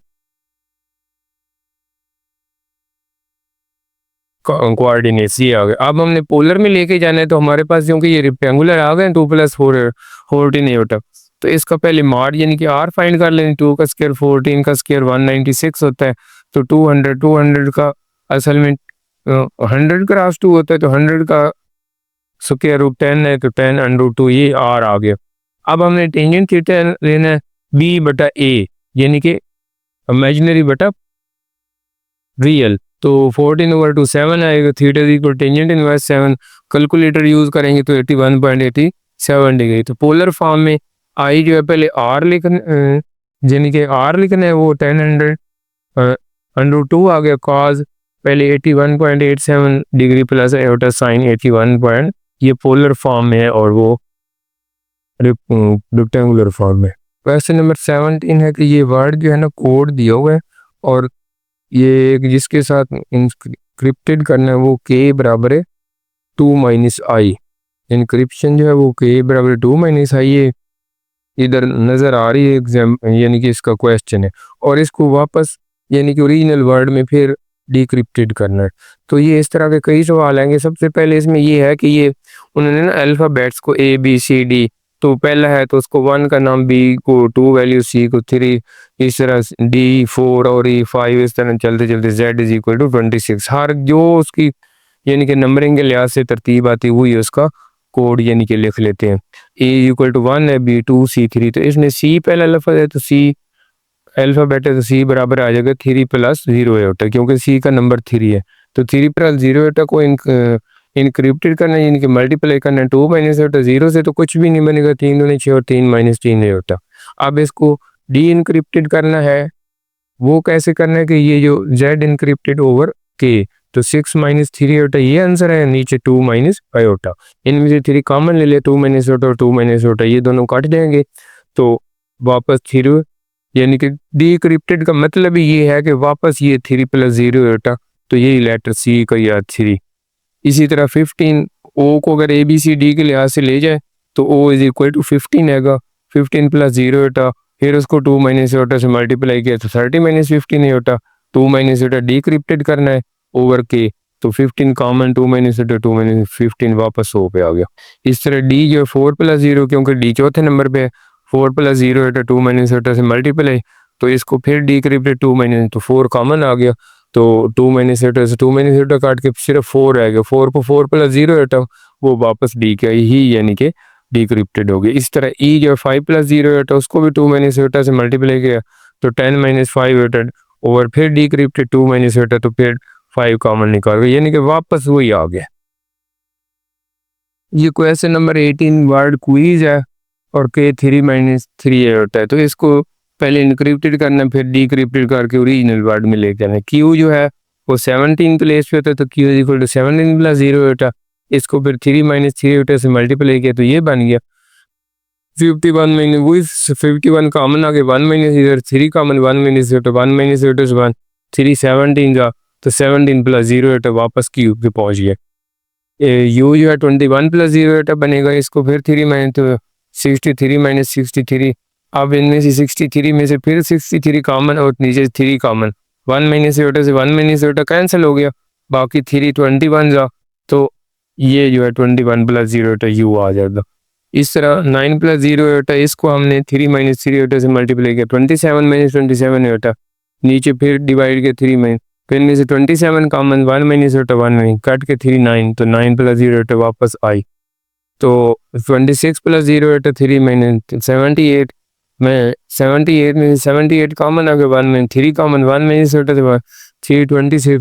S1: कोऑर्डिनेट्स ये आ गए। अब हमने पोलर में लेके जाना है, तो हमारे पास क्योंकि ये रेक्टेंगुलर आ गए 2 प्लस 4 14 होता, तो इसका पहले माड यानी कि R फाइंड कर लें, 2 का स्क्वायर 14 का स्क्वायर 196 होता है, तो 200 का असल में 100 क्रॉस 2 होता है, तो 100 का स्क्वायर रूट 10 है, तो 10√2 ये R आ गया। अब हमने टेंजेंट थीटा लेना है B बटा A, यानी कि इमेजिनरी बटा रियल, तो 14/2 7 आएगा, theta equal tangent inverse 7, calculator use करेंगे तो 81.87 डिग्री। तो पोलर फॉर्म में I जो है पहले R लिखना, यानी कि R लिखना है वो 10√2 आ गया, कॉज पहले 81.87 डिग्री प्लस एटा साइन 81 ये पोलर फॉर्म में है, और वो रेक्टेंगुलर फॉर्म में। क्वेश्चन नंबर 17 है कि ये वर्ड जो है ना कोड दिया हुआ है, और ये जिसके साथ इंक्रिप्टेड करना है वो K बराबर है 2 माइनस आई, इंक्रिप्शन जो है वो के बराबर 2 माइनस आई है, इधर नज़र आ रही है एग्जाम, यानी कि इसका क्वेश्चन है, और इसको वापस यानी कि ओरिजिनल वर्ड में फिर डिक्रिप्टेड करना है। तो ये इस तरह के कई सवाल आएंगे। सबसे पहले इसमें ये है कि ये उन्होंने ना अल्फ़ाबेट्स को ए बी सी डी, तो पहला है तो उसको 1 का नाम, बी को 2 वैल्यू, सी को 3, इस तरह डी 4 और ई 5, इस तरह चलते चलते जेड इज इक्वल टू 26। हर जो उसकी यानी कि नंबरिंग के लिहाज से तरतीब आती है वही उसका कोड यानी कि लिख लेते हैं। ए इक्वल टू 1 है, बी 2, सी 3, तो इसमें सी पहला लफ्ज़ है तो सी अल्फ़ाबेट है, तो सी बराबर आ जाएगा 3 + 0 एटा, क्योंकि सी का नंबर 3 है, तो 3 + 0 एटा को इनक्रिप्टेड करना है, यानी कि मल्टीप्लाई करना है। 2 माइनस एटा 0 से तो कुछ भी नहीं बनेगा, 3 दूनी 6 और 3 - 3 एटा। अब इसको डी इनक्रिप्टेड करना है, वो कैसे करना है कि ये जो जेड इनक्रिप्टेड ओवर के, तो 6 - 3 एटा ये आंसर है, नीचे 2 - आयोटा, इनमें से 3 कॉमन ले ले, 2 - एटा और 2 - एटा ये दोनों काट देंगे, तो वापस 3, यानी कि डिक्रिप्टेड का मतलब ही ये है कि वापस ये 3 + 0 एटा, तो यही लेटर सी का या 3। इसी तरह 15 ओ को अगर ए बी सी डी के लिहाज से ले जाए तो ओ इज इक्वल टू 15 हैगा, 15 + 0 एटा, फिर उसको 2 - एटा से मल्टीप्लाई किया तो 30 - 15 एटा, 2 - एटा डिक्रिप्टेड करना है ओवर के, तो 15 कॉमन, 2 - एटा 2 - 15 वापस ओ पे आ गया। इस तरह डी जो 4 + 0, क्योंकि डी चौथे नंबर पे है, 4 + 0 एटा 2 - एटा से मल्टीप्लाई, तो इसको फिर डिक्रिप्टेड 2 - तो 4 कॉमन आ गया, तो 2 - एटा से 2 - एटा काट के सिर्फ 4 रह गया, 4 को 4 + 0 एटा वो वापस डी का ही यानी कि डिक्रिप्टेड हो गया। इस तरह ई जो 5 + 0 एटा उसको भी 2 - एटा से मल्टीप्लाई किया, तो 10 - 5 एटा और फिर डिक्रिप्टेड 2 - एटा, तो फिर 5 कॉमन निकाल गया, यानी कि वापस वही आ गया। ये क्वेश्चन नंबर 18 वर्ड क्विज है और के 3 - 3 होता है, तो इसको पहले इनक्रिप्टेड करना फिर डिक्रिप्टेड करके ओरिजिनल वर्ड में लेके आना। क्यू जो है वो 17 प्लेस पे होता है, तो क्यू इज इक्वल टू 17 + 0 होता, इसको फिर 3 - 3 होता से मल्टीप्लाई किया तो ये बन गया 51 - वही 51 कॉमन आ गया, 1 - इधर 3 कॉमन, 1 - 0 1 - 0 से 1 3 17 का, तो 17 + 0 होता वापस क्यू पे पहुंच गया। यू जो है 21 + 0 एटा बनेगा, इसको फिर 3 - तो 63 - 63, अब इनमें से 63 में से फिर 63 कॉमन और नीचे 3 कॉमन, 1 - एटा से 1 - एटा कैंसिल हो गया, बाकी 3 21 जा, तो ये जो है 21 + 0 एटा यू आ जाएगा। इस तरह 9 + 0 एटा, इसको हमने 3 - 3 एटा से मल्टीप्लाई किया, 27 - 27 एटा, नीचे फिर डिवाइड किया 3 में, फिर में से 27 कॉमन, 1 - एटा 1 नहीं कट के 3 9, तो 9 + 0 एटा वापस आई, तो 26 + 0 एटा 3 में 78 में 78 में 78 कॉमन आ गया, 1 में 3 कॉमन, 1 में एटा से 3 26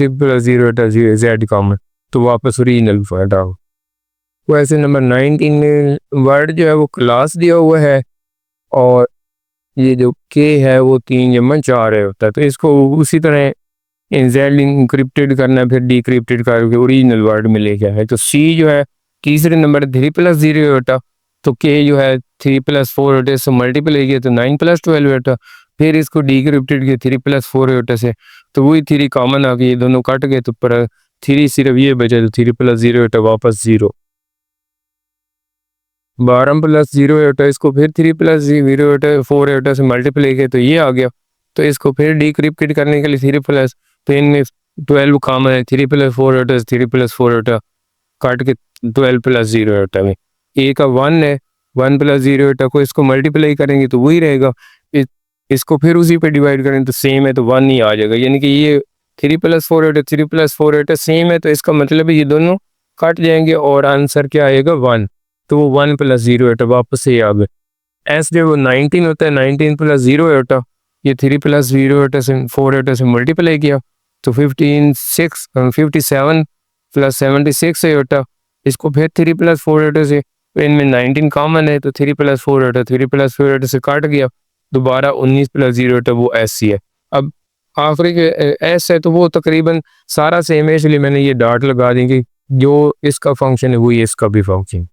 S1: + 0 एटा जेड कॉमन, तो वापस ओरिजिनल वर्ड आओ। क्वेश्चन नंबर 19 में वर्ड जो है वो क्लास दिया हुआ है और ये जो के है वो 3 = 4 है होता है, तो इसको उसी तरह जेड इंक्रिप्टेड करना है, फिर डिक्रिप्टेड करके ओरिजिनल वर्ड में लेके आए। तो सी जो है तीसरे नंबर 3 + 0 एटा, तो के जो है 3 + 4 एटा से मल्टीप्लाई किया तो 9 + 12 एटा, फिर इसको डिक्रिप्टेड किया 3 + 4 एटा से, तो वही 3 कॉमन आ गई, दोनों कट गए, तो पर 3 सिर्फ ये बचा, तो 3 + 0 एटा वापस 0। 12 + 0 एटा, इसको फिर 3 + 0 एटा 4 एटा से मल्टीप्लाई किया तो ये आ गया, तो इसको फिर डिक्रिप्टेड करने के लिए 3 प्लस, तो इनमें 12 कॉमन है, 3 + 4 एटा 3 + 4 एटा काट के 12 + 0 एटा में ए का 1 है, 1 + 0 एटा को इसको मल्टीप्लाई करेंगे तो वही रहेगा, इसको फिर उसी पे डिवाइड करें तो सेम है, तो 1 ही आ जाएगा, यानी कि ये 3 + 4 एटा 3 + 4 एटा सेम है, तो इसका मतलब है ये दोनों कट जाएंगे और आंसर क्या आएगा 1, तो वो 1 + 0 एटा वापस से आ गए। एस जो वो 19 होता है, 19 + 0 एटा, ये 3 + 0 एटा से 4 एटा से मल्टीप्लाई किया तो 57 + 76 है एटा, इसको फिर 3 + 4 एटा से, इनमें 19 कॉमन है, तो 3 + 4 एटा 3 + 4 एटा से काट गया, दोबारा 19 + 0 एटा वो एस सी है। अब आखिरी के एस है तो वो तकरीबन सारा सेम है, इसलिए मैंने ये डॉट लगा दी कि जो इसका फंक्शन है वही इसका भी फंक्शन।